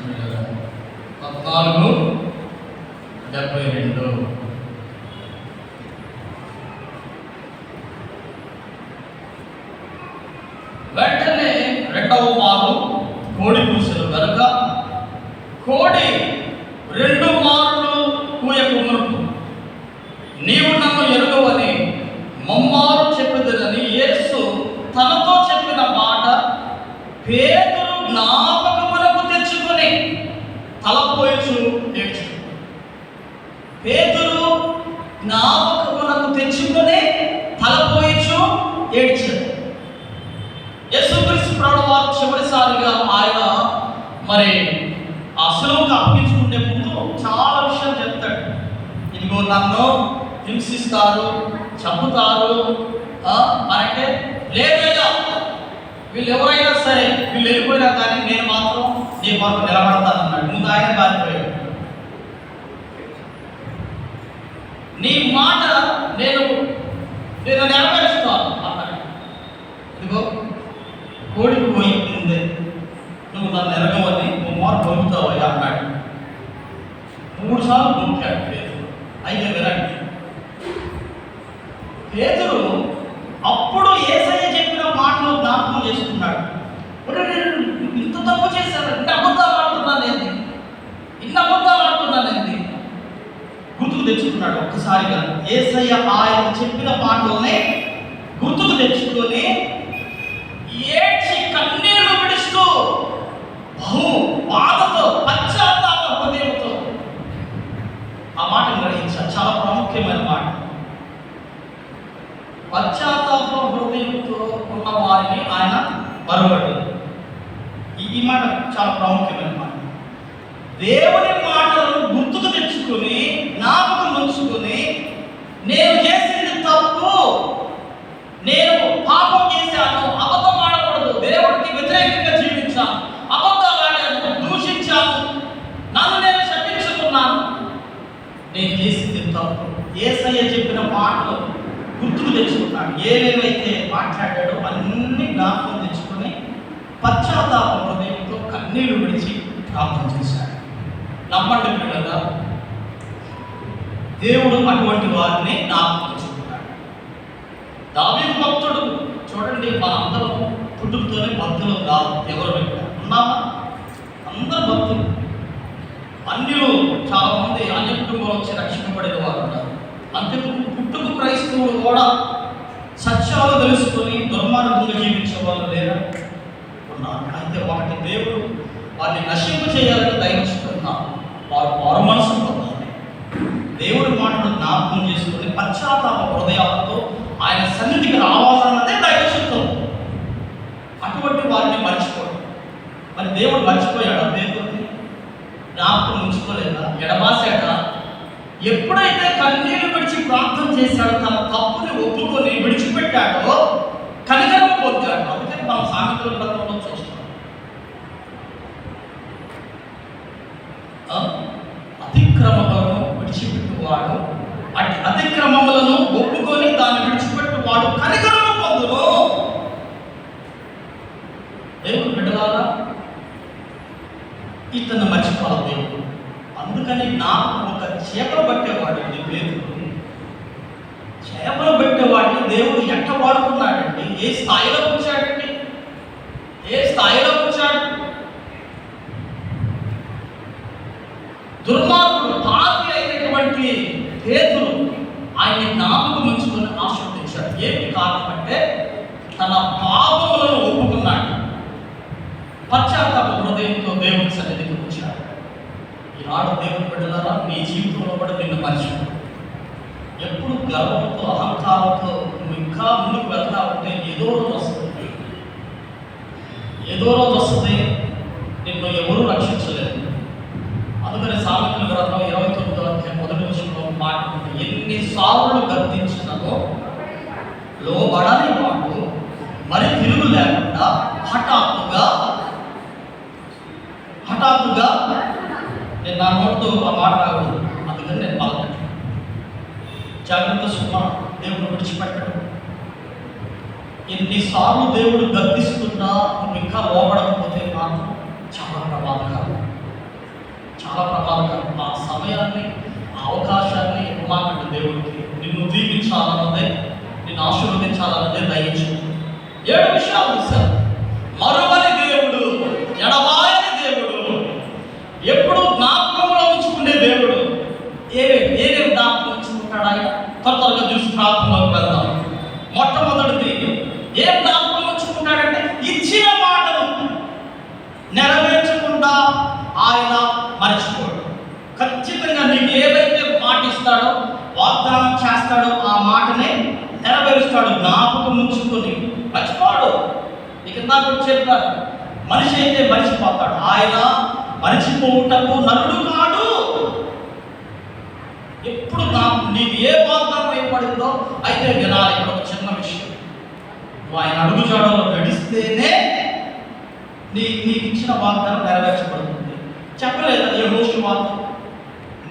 [SPEAKER 1] 14:72. వెంటనే రెండవ మారు కోడి కూసెను కనుక కోడి 2 మారులు కూయక మునుపు నీవు నన్ను ఎరుగవని మమ్మారు చెప్పెదనని యేసు తనతో చెప్పిన మాట పేతురు జ్ఞాపకమునకు తెచ్చుకొని తలపోయిచు ఏడ్చాడు. పేతురు జ్ఞాపకమునకు తెచ్చుకొని తలపోయిచు ఏడ్చాడు. యేసుక్రీస్తు ప్రభువు వారు చివరిసారిగా ఆయన మరి ఆ శిలువకు అప్పగించుకునే ముందు చాలా విషయాలు చెప్తాడు. ఇదిగో నన్ను హింసిస్తారు, చంపుతారు అంటే లేదయ్యా, వీళ్ళు ఎవరైనా సరే వీళ్ళు వెళ్ళిపోయినా కానీ నేను మాత్రం నీ కొరకు నిలబడతానన్నాడు. ముందు ఆయన పారిపోయాడు. నీ మాట నేను నెరవేరుస్తాను అన్నాడు. ఇదిగో కోడికి పోయి ముందే నువ్వు నన్ను ఎరగవని మారు పొందుతావయ్యా అన్నాడు. 3 సార్లు పొందాడు పేతురు. అయితే వినండి, పేతురు అప్పుడు యేసయ్య చెప్పిన మాటలు జ్ఞాపకం చేసుకున్నాడు. ఇంత తప్పు చేశాను, ఇన్ని అబద్ధాలు ఆడుతున్నానేంటి గుర్తుకు తెచ్చుకున్నాడు. ఒక్కసారిగా యేసయ్య ఆయన చెప్పిన మాటలనే గుర్తుకు తెచ్చుకొని ఏడ్చి కన్నీళ్లు విడుస్తూ బహు బాధతో పశ్చాత్తాప హృదయంతో ఆ మాట గ్రహించారు. చాలా ప్రాముఖ్యమైన మాట. పశ్చాత్తాప హృదయంతో ఉన్న వారిని ఆయన మరువడు. ఈ మాట చాలా ప్రాముఖ్యమైన మాట. దేవుని మాటలను గుర్తుకు తెచ్చుకొని జ్ఞాపకం ఉంచుకొని నేను చేసింది తప్పు, నేను పాపం చేశాను, అబద్ధం ఆడకూడదు, దేవుడికి వ్యతిరేకంగా జీవించాను, అబద్ధాలు ఆడాను, దూషించాను, నన్ను నేను నేను చేసింది తప్పు. యేసయ్య చెప్పిన మాటలు గుర్తుకు తెచ్చుకున్నాడు. ఏవేవైతే మాట్లాడాడో అన్ని జ్ఞాపకం తెచ్చుకొని పశ్చాత్తాప హృదయంతో కన్నీళ్లు విడిచి ప్రార్థన చేశాడు. నమ్మండి పిల్లగా, దేవుడు అటువంటి వారిని జ్ఞాపకం తెచ్చుకున్నాడు. దావీదు భక్తుడు చూడండి, మనందరం పుట్టుకతోనే భక్తులు కాదు. ఎవరు ఉన్నామా? అందరు భక్తులు. అన్యులు చాలా మంది అన్య కుటుంబాలు వచ్చి రక్షింపబడిన వారు ఉన్నారు. అంతేకాదు పుట్టుకు క్రైస్తవులు కూడా సత్యాలు తెలుసుకొని దుర్మార్గంగా జీవించే వాళ్ళు లేరా? ఉన్నారు. అయితే వాటి దేవుడు వారిని నశింప చేయాలని దయచేస్తున్నారు. వారు వారు మనసు పొందాలి. దేవుడి మాటను జ్ఞాపకం చేసుకుని పశ్చాత్తాప హృదయాలతో ఆయన సన్నిధికి రావాలన్నదే దైవశక్తం. అటువంటి వారిని మర్చిపోడు. మరి దేవుడు మర్చిపోయాడా? దేవుడిని జ్ఞాపకం ఉంచుకోలేదా? ఎడబాసాడ? ఎప్పుడైతే కన్నీళ్లు విడిచి ప్రార్థన చేశాడో, తన తప్పుని ఒప్పుకొని విడిచిపెట్టాడో కనికరం పొందాడు. అందుకని మనం సామెతల గ్రంథంలో చూస్తాం, అతిక్రమములను విడిచిపెట్టువాడు, అతిక్రమములను ఒప్పుకొని దాన్ని విడిచిపెట్టువాడు కనికరము పొందును. దేవుడు బిడ్డలారా, ఇతను మర్చిపోవాలి దేవుడు. అందుకని నాకు ఒక చేపలు పట్టేవాడు పేదలు. చేపలు పెట్టేవాడిని దేవుడు ఎట్ట వాడుకున్నాడండి? ఏ స్థాయిలో వచ్చాడండి? ఏ స్థాయిలో వచ్చాడు? దుర్మార్గుడు పాపి అయినటువంటి పేదలు ఆయన్ని జ్ఞాపకం ఉంచుకొని ఆశీర్వదించాడు. ఏమి కారణం అంటే తన పాపములను ఒప్పుకున్నాడు. పశ్చాత్తాప హృదయంతో దేవుని సన్నిధికి వచ్చాడు. ఈనాడు దేవుని బిడ్డలారా, నీ జీవితంలో కూడా నిన్ను మర్చిపో. ఎప్పుడు గర్వంతో అహంకారంతో నువ్వు ఇంకా ముందుకు వెళ్తా ఉంటే ఏదో రోజు వస్తుంది. ఏదో రోజు వస్తుంది, నిన్ను ఎవరూ రక్షించలేదు. అందుకని సామెతల గ్రంథం 29వ అధ్యాయం 1వ వచనంలో మాట్లాడుతుంది, ఎన్నిసార్లు గర్తించినదో లోబడని వాడు మరి తిరుగు లేకుండా హఠాత్తుగా నేను నా నోటితో ఆ మాట రాకూడదు. అందుకని నేను పలకట్టు. జాగ్రత్త సుమ, దేవుడు విడిచిపెట్టడు. ఎన్నిసార్లు దేవుడు గర్దిస్తున్నా నువ్వు ఇంకా లోబడకపోతే మాత్రం చాలా ప్రమాదకరం. చాలా ప్రమాదకరం. ఆ సమయాన్ని, ఆ అవకాశాన్ని ఇవ్వమాకండి దేవుడికి. నిన్ను దీవించాలన్నదే, నిన్ను ఆశీర్వదించాలన్నదే దయించు. 7 విషయాలు సార్. మరువని దేవుడు, ఎడబాయని దేవుడు, ఎప్పుడు జ్ఞాపకంలో ఉంచుకునే దేవుడు. ఏమేమి జ్ఞాపకం ఉంచుకుంటాడు ఆయన? త్వరగా చూసి ప్రార్థనలోకి వెళ్దాం. మొట్టమొదటిది ఏం జ్ఞాపకం ఉంచుకుంటాడంటే, ఇచ్చిన మాటను నెరవేర్చకుండా ఆయన మర్చిపోడు. ఖచ్చితంగా నీకు ఏదైతే మాట ఇస్తాడో, వాగ్దానం చేస్తాడో ఆ మాటనే నెరవేరుస్తాడు. జ్ఞాపకం ఉంచుకొని మర్చిపోడు. ఇక నాకు చెప్పారు, మనిషి అయితే మర్చిపోతాడు, ఆయన మర్చిపోవుటకు నరుడు కాడు. ఎప్పుడు నీకు ఏ వాగ్దానం ఏర్పడిందో అయితే వినాలి. ఇక్కడ ఒక చిన్న విషయం, నువ్వు ఆయన అడుగుజాడలో నడిస్తేనే నీకు ఇచ్చిన వాగ్దానం నెరవేర్చబడుతుంది. చెప్పలేదా యెహోషువ,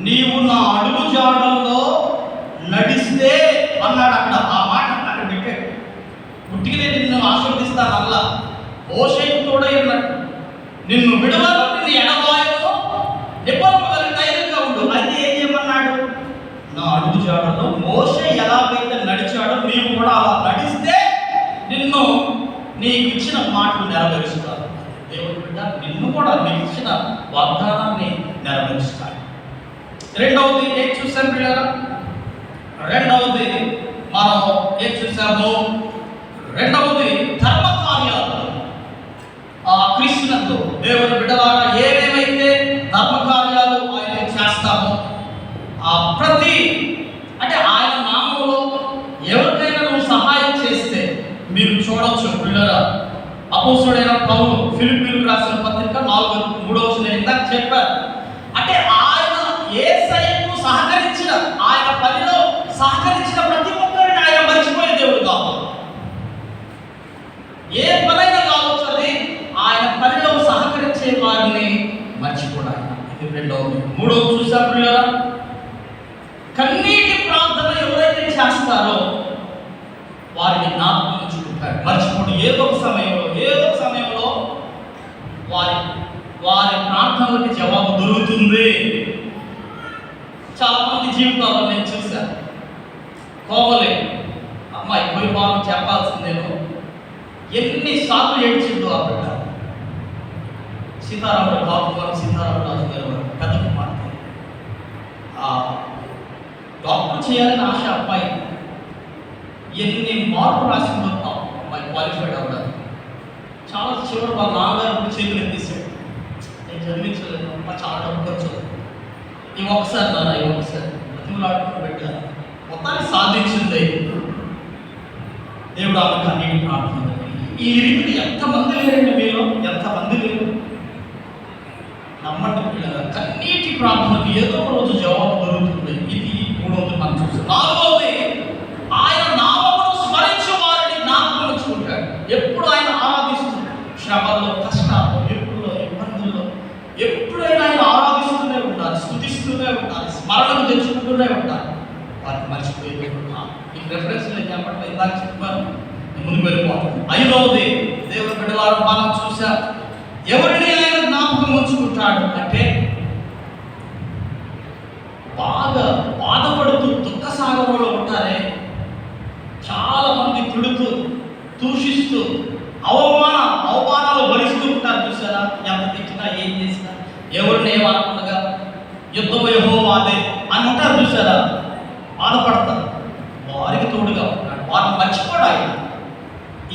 [SPEAKER 1] నీవు నా అడుగుజాడల్లో నడిస్తే అన్నాడు. అక్కడ ఆ మాట అక్కడ పెట్టాడు. పుట్టికనే నిన్ను ఆశీర్వదిస్తాను అల్లా. మోషేకు తోడై ఉన్నట్టు నిన్ను విడవను, నిన్ను ఎడబాయను, నిబ్బరముగల ధైర్యంగా ఉండు. అయితే ఏం చేయమన్నాడు? నా అడుగుజాడలో మోషే ఎలాగైతే నడిచాడో నీవు కూడా అలా నడిస్తే నిన్ను నీకు ఇచ్చిన మాటలు నెరవేరుస్తాడు. దేవుడు బిడ్డ నిన్ను కూడా నీకు ఇచ్చిన వాగ్దానాన్ని నెరవేరుస్తాడు. రెండవది ఏం చూసాం పిల్లరా? రెండవది మనం ఏం చూసాము? రెండవది ధర్మ కార్యాలు. క్రీస్తునందు దేవుని బిడ్డలారా ఏమేమైతే ధర్మ కార్యాలు ఆయన చేస్తామో ప్రతి అంటే ఆయన నామంలో ఎవరికైనా నువ్వు సహాయం చేస్తే మీరు చూడవచ్చు పిల్లరా. అపోస్తలుడైన పౌలు ఫిలిప్పీయులకు రాసిన పత్రిక 4:3 నేను ఇందాక చెప్పాను. అంటే ఆయన యేసయ్యకు సహకరించిన, ఆయన పనిలో సహకరించిన ప్రతి ఒక్కరిని ఆయన మర్చిపోయే దేవుడు కాదు. ఏ పనైనా కావచ్చు, అది ఆయన పనిలో సహకరించే వారిని మర్చిపోవడానికి. ఇది రెండవది. మూడవది చూసాం పిల్లరా, కన్నీటి ప్రార్థన ఎవరైతే చేస్తారో వారిని జ్ఞాపకం ఉంచుకుంటాడు. మర్చిపోడు ఏదో ఒక సమయంలో వారి ప్రార్థనలకి జవాబు దొరుకుతుంది. చాలా మంది జీవితాల్లో నేను చూశాను. కోమలే అమ్మాయి పోయి బాగా చెప్పాల్సిందేను ఎన్నిసార్లు ఏడ్చిందో ఆ బిడ్డ. సీతారాముడు బాబుగారు సీతారామరాజు గారు పెద్ద కుమార్తె. డాక్టర్ చేయాలని ఆశ అబ్బాయి. ఎన్ని మార్పులు రాసిందో అబ్బాయి క్వాలిఫైడ్ అవ్వడానికి. చాలా చివరి వాళ్ళ నాన్నగారు చేతులు ఎత్తేసాడు. నేను చదివించలేదు అమ్మ, చాలా డబ్బు ఖర్చు. ఈ ఒక్కసారి నాన్న ఈ ఒక్కసారి బతిమలాడుకుని పెట్టాను. మొత్తాన్ని సాధించింది దేవుడు. ఆమె కన్నీటి ప్రార్థన. ఈ రీతికి ఎంతమంది లేరండి మీలో, ఎంతమంది లేరు. నమ్మండి పిల్లలు, కన్నీటి ప్రార్థనకు ఏదో ఒక రోజు జవాబు దొరుకుతుంది. ఇది మూడవది మనం చూస్తాం. నాలుగవది, ఆయన నామమును స్మరించు వారిని జ్ఞాపకం ఉంచుకుంటాడు. ఎప్పుడు ఆయన ఆరాధిస్తున్నాడు. శ్రమల్లో, కష్టాల్లో, ఎప్పుడులో, ఇబ్బందుల్లో ఎప్పుడైనా ఆయన ఆరాధిస్తూనే ఉండాలి, స్తుతిస్తూనే ఉండాలి, స్మరణకు తెచ్చుకుంటూనే ఉండాలి. వారిని మర్చిపోయి ఈ రెఫరెన్స్ నేను చెప్పట్లేదు, ఇందాక చెప్పాను, ముందుకు వెళ్ళిపోతాను. ఐదవది, దేవుని బిడ్డలారా మనం చూసాం, ఎవరిని ఆయన జ్ఞాపకం ఉంచుకుంటాడు అంటే బాగా బాధపడుతూ దుఃఖ సాగరంలో ఉంటారే చాలా మంది, తిడుతూ దూషిస్తూ అవమానాలు భరిస్తూ ఉంటారు. చూసారా? ఎంత తిట్టినా ఏం చేసినా ఎవరిని ఏమనుకుండగా యుద్ధం యెహోవాదే అని ఉంటారు. చూసారా? బాధపడతారు. వారికి తోడుగా ఉంటాడు, వారిని మర్చిపోడాయి.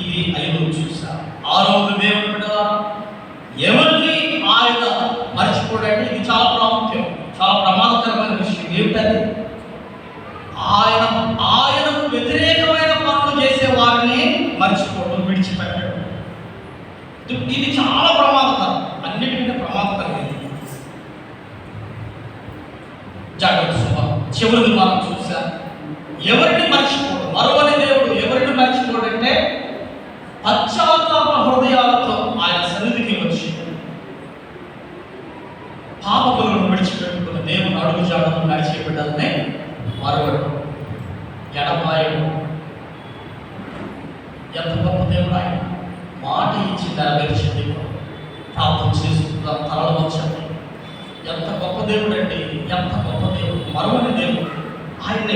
[SPEAKER 1] ఇది ఐదవ చూసా. ఆరవది, దేవుని బిడ్డలారా ఎవరిని ఆయన మర్చిపోడంటే ఇది చాలా ప్రాముఖ్యం, చాలా ప్రమాదకరమైన విషయం. ఏమిటది? ఆయనకు వ్యతిరేకమైన పనులు చేసే వారిని మర్చిపోవడం, విడిచిపెట్టడం. ఇది చాలా ప్రమాదకరం, అన్నిటికంటే ప్రమాదకరమైనది. జాగ్రత్త శుభ. చివరిది మనం చూసా, ఎవరిని మర్చిపోవడం. మరొకని దేవుడు ఎవరిని మర్చిపోడంటే పశ్చాత్తాప హృదయాలతో ఆయన సన్నిధికి వచ్చి పాపములను విడిచిపెట్టుకున్న దేవుని అడుగు జాడను నడిచే బిడ్డలనే మరొకడు ఎడబాయడు. ఎంత గొప్ప దేవుడు ఆయన! మాట ఇచ్చి నెరవేర్చే దేవుడు. ప్రార్థన చేసుకుందాం, తలలు వచ్చండి. ఎంత గొప్ప దేవుడు అండి, ఎంత గొప్ప దేవుడు! మరొకని దేవుడు. ఆయన్ని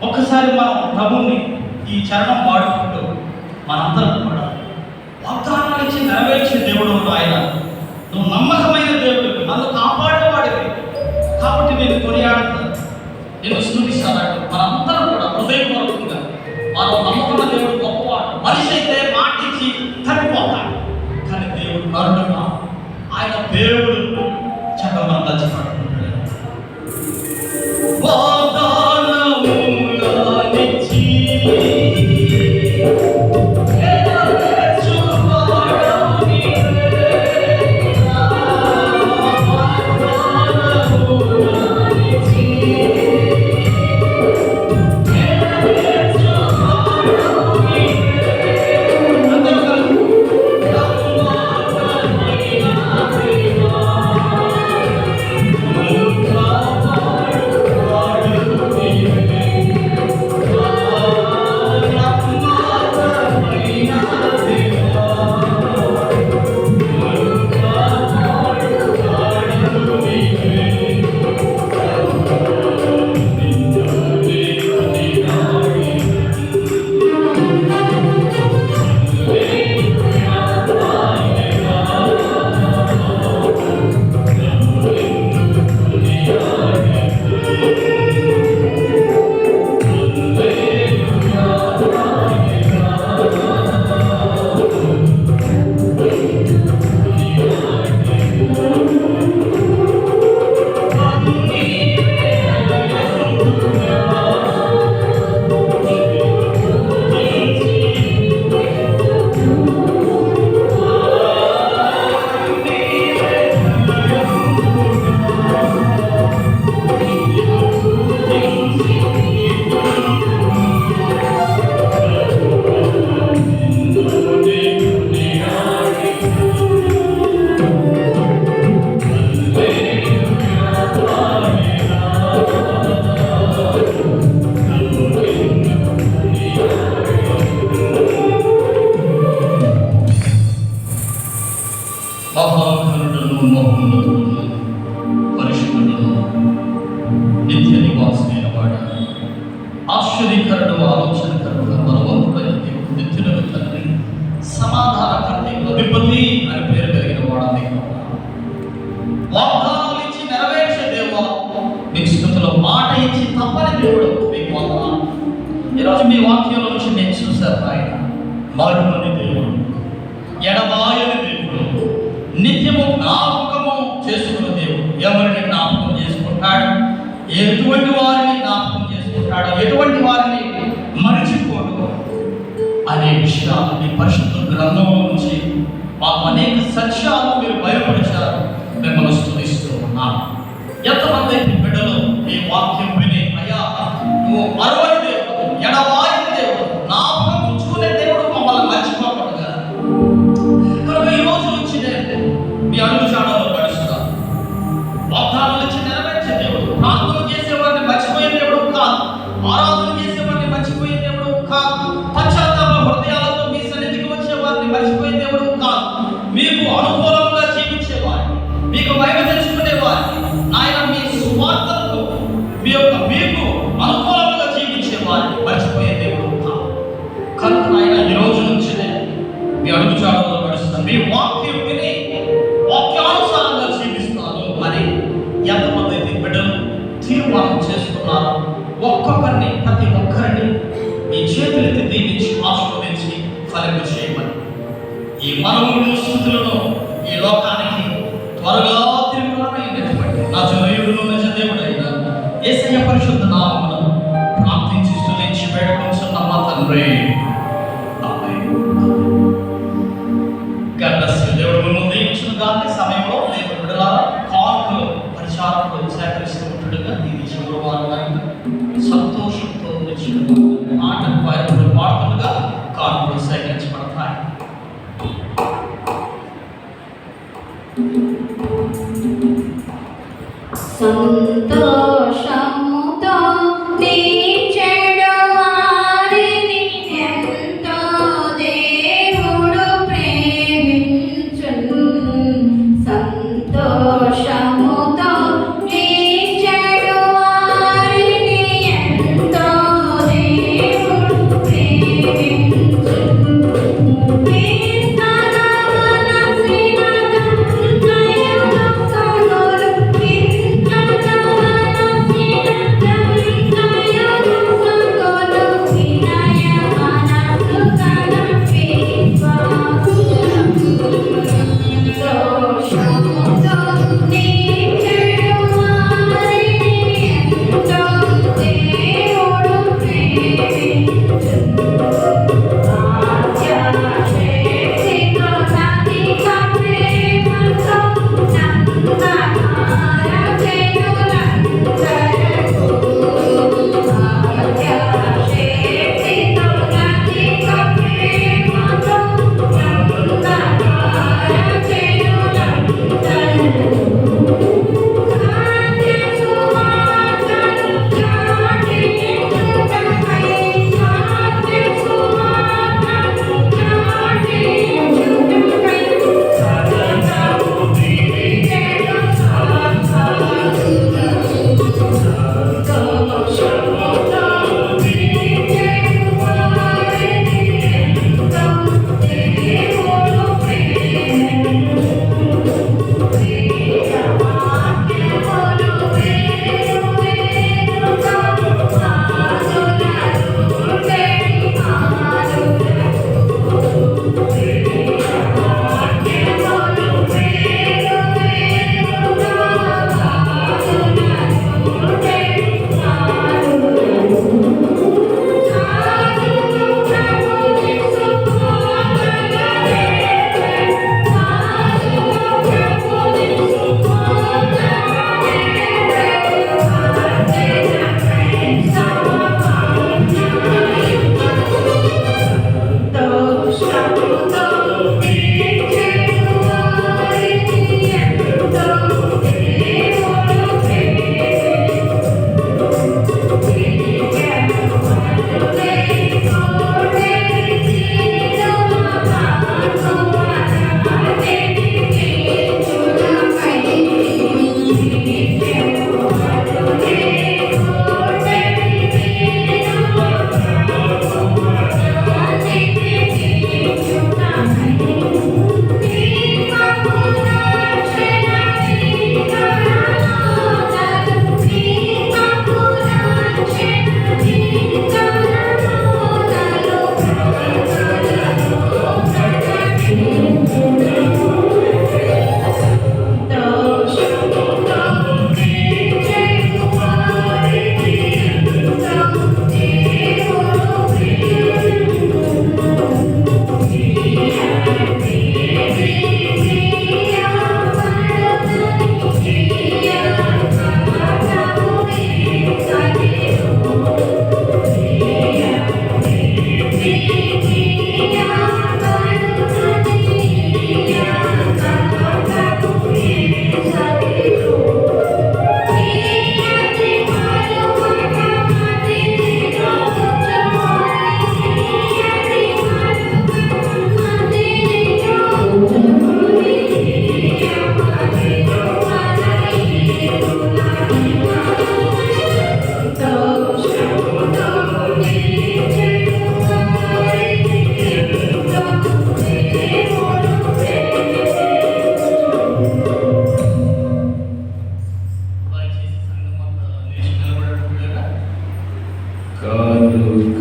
[SPEAKER 1] ఒక్కసారి మనం ప్రభువుని ఈ చరణం వాడుకుంటూ మనందరం కూడా వాగ్దానాలు ఇచ్చి నెరవేర్చే దేవుడు ఆయన. నువ్వు నమ్మకమైన దేవుడివి, నన్ను కాపాడేవాడివి కాబట్టి నేను కొనియాడుతాను, నేను స్తుతిస్తాను. మనందరం కూడా హృదయపూర్వకంగా మనం నమ్మకమైన దేవుడు గొప్పవాడు. మనిషి అయితే మాటించి తప్పిపోతాడు, కానీ దేవుడు నరుడుగా ఆయన దేవుడు చక్కగా నచ్చిపడుతున్నాడు. మీ వాక్యంలో నుంచి నేను చూశాను ఆయన మారుమని దేవుడు, ఎడబాయని దేవుడు, నిత్యము జ్ఞాపకము చేసుకున్న దేవుడు. ఎవరిని జ్ఞాపకం చేసుకుంటాడు, ఎటువంటి వారిని జ్ఞాపకం చేసుకుంటాడు, ఎటువంటి వారిని మరిచిపోడు అనే విషయాలు మీ పరిశుద్ధ గ్రంథంలో నుంచి మాకు అనేక సత్యాలు మీరు బయలుపరిచారు. మిమ్మల్ని స్తుతిస్తూ ఉన్నాను. ఎంతమంది అయితే బిడ్డలు ఈ వాక్యం విని, అయ్యా నువ్వు మరొకటి దేవుడు, ఎడబాయని దేవుడు, జ్ఞాపకం ఉంచుకునే దేవుడు, మమ్మల్ని మర్చిపోకూడదు కనుక ఈ రోజు నుంచి నేను మీ అడుగు చాడలో నడుస్తాను. వాగ్దానాలు ఇచ్చి నెరవేర్చే దేవుడు, ప్రార్థన చేసేవాడిని మర్చిపోయే దేవుడు కాదు, ఆరాధన చేసేవాడిని మర్చిపోయే దేవుడు కాదు, పశ్చాత్తాప హృదయాలతో మీ సన్నిధికి వచ్చే వారిని మర్చిపోయే దేవుడు కాదు, మీకు అనుకూలంగా జీవించేవాడిని, మీకు బయట తెలుసుకునేవాడిని, ఆయన మీ సువార్తలకు మీకు అనుకూలంగా జీవించేవాడిని మర్చిపోయే దేవుడు కాదు. కనుక ఆయన ఈ రోజు నుంచి మీ అడుగు చాడలో నడుస్తాను, మీ వాక్యం విని వాక్యానుసారంగా జీవిస్తాను అని ఎంతమంది అయితే బిడ్డలు తీర్మానం చేసుకున్నారు, ఒక్కొక్కరిని ప్రతి ఒక్కరిని మీ చేతులెత్తి దీవించి ఆశీర్వదించి ఫలింప చేయమని, ఈ మనవుడు స్థుతులను ఈ లోకానికి త్వరగా తిరుగుతున్నటువంటి నా జనయుడును నిజ దేవుడైన యేసయ్య పరిశుద్ధ నామమున ప్రార్థించి స్తుతించి వేడుకొంచున్నాం మా తండ్రి. దేవుడు దీవించిన దాని సమయంలో దేవుడు బిడ్డలారా కానుకలు పరిచారకులు సేకరిస్తూ ఉంటుండగా ఇది చివరి వారం సంతోషంతో మాట పాడుతుండగా కానుకలు సేకరించబడతాయి.
[SPEAKER 4] సంతోషముతో తీర్చెడు వారిని ఎంతో దేవుడు ప్రేమించును. సంతోషముతో తీర్చెడు వారిని ఎంతో దేవుడు ప్రేమించును. ఇంత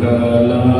[SPEAKER 7] కలవరము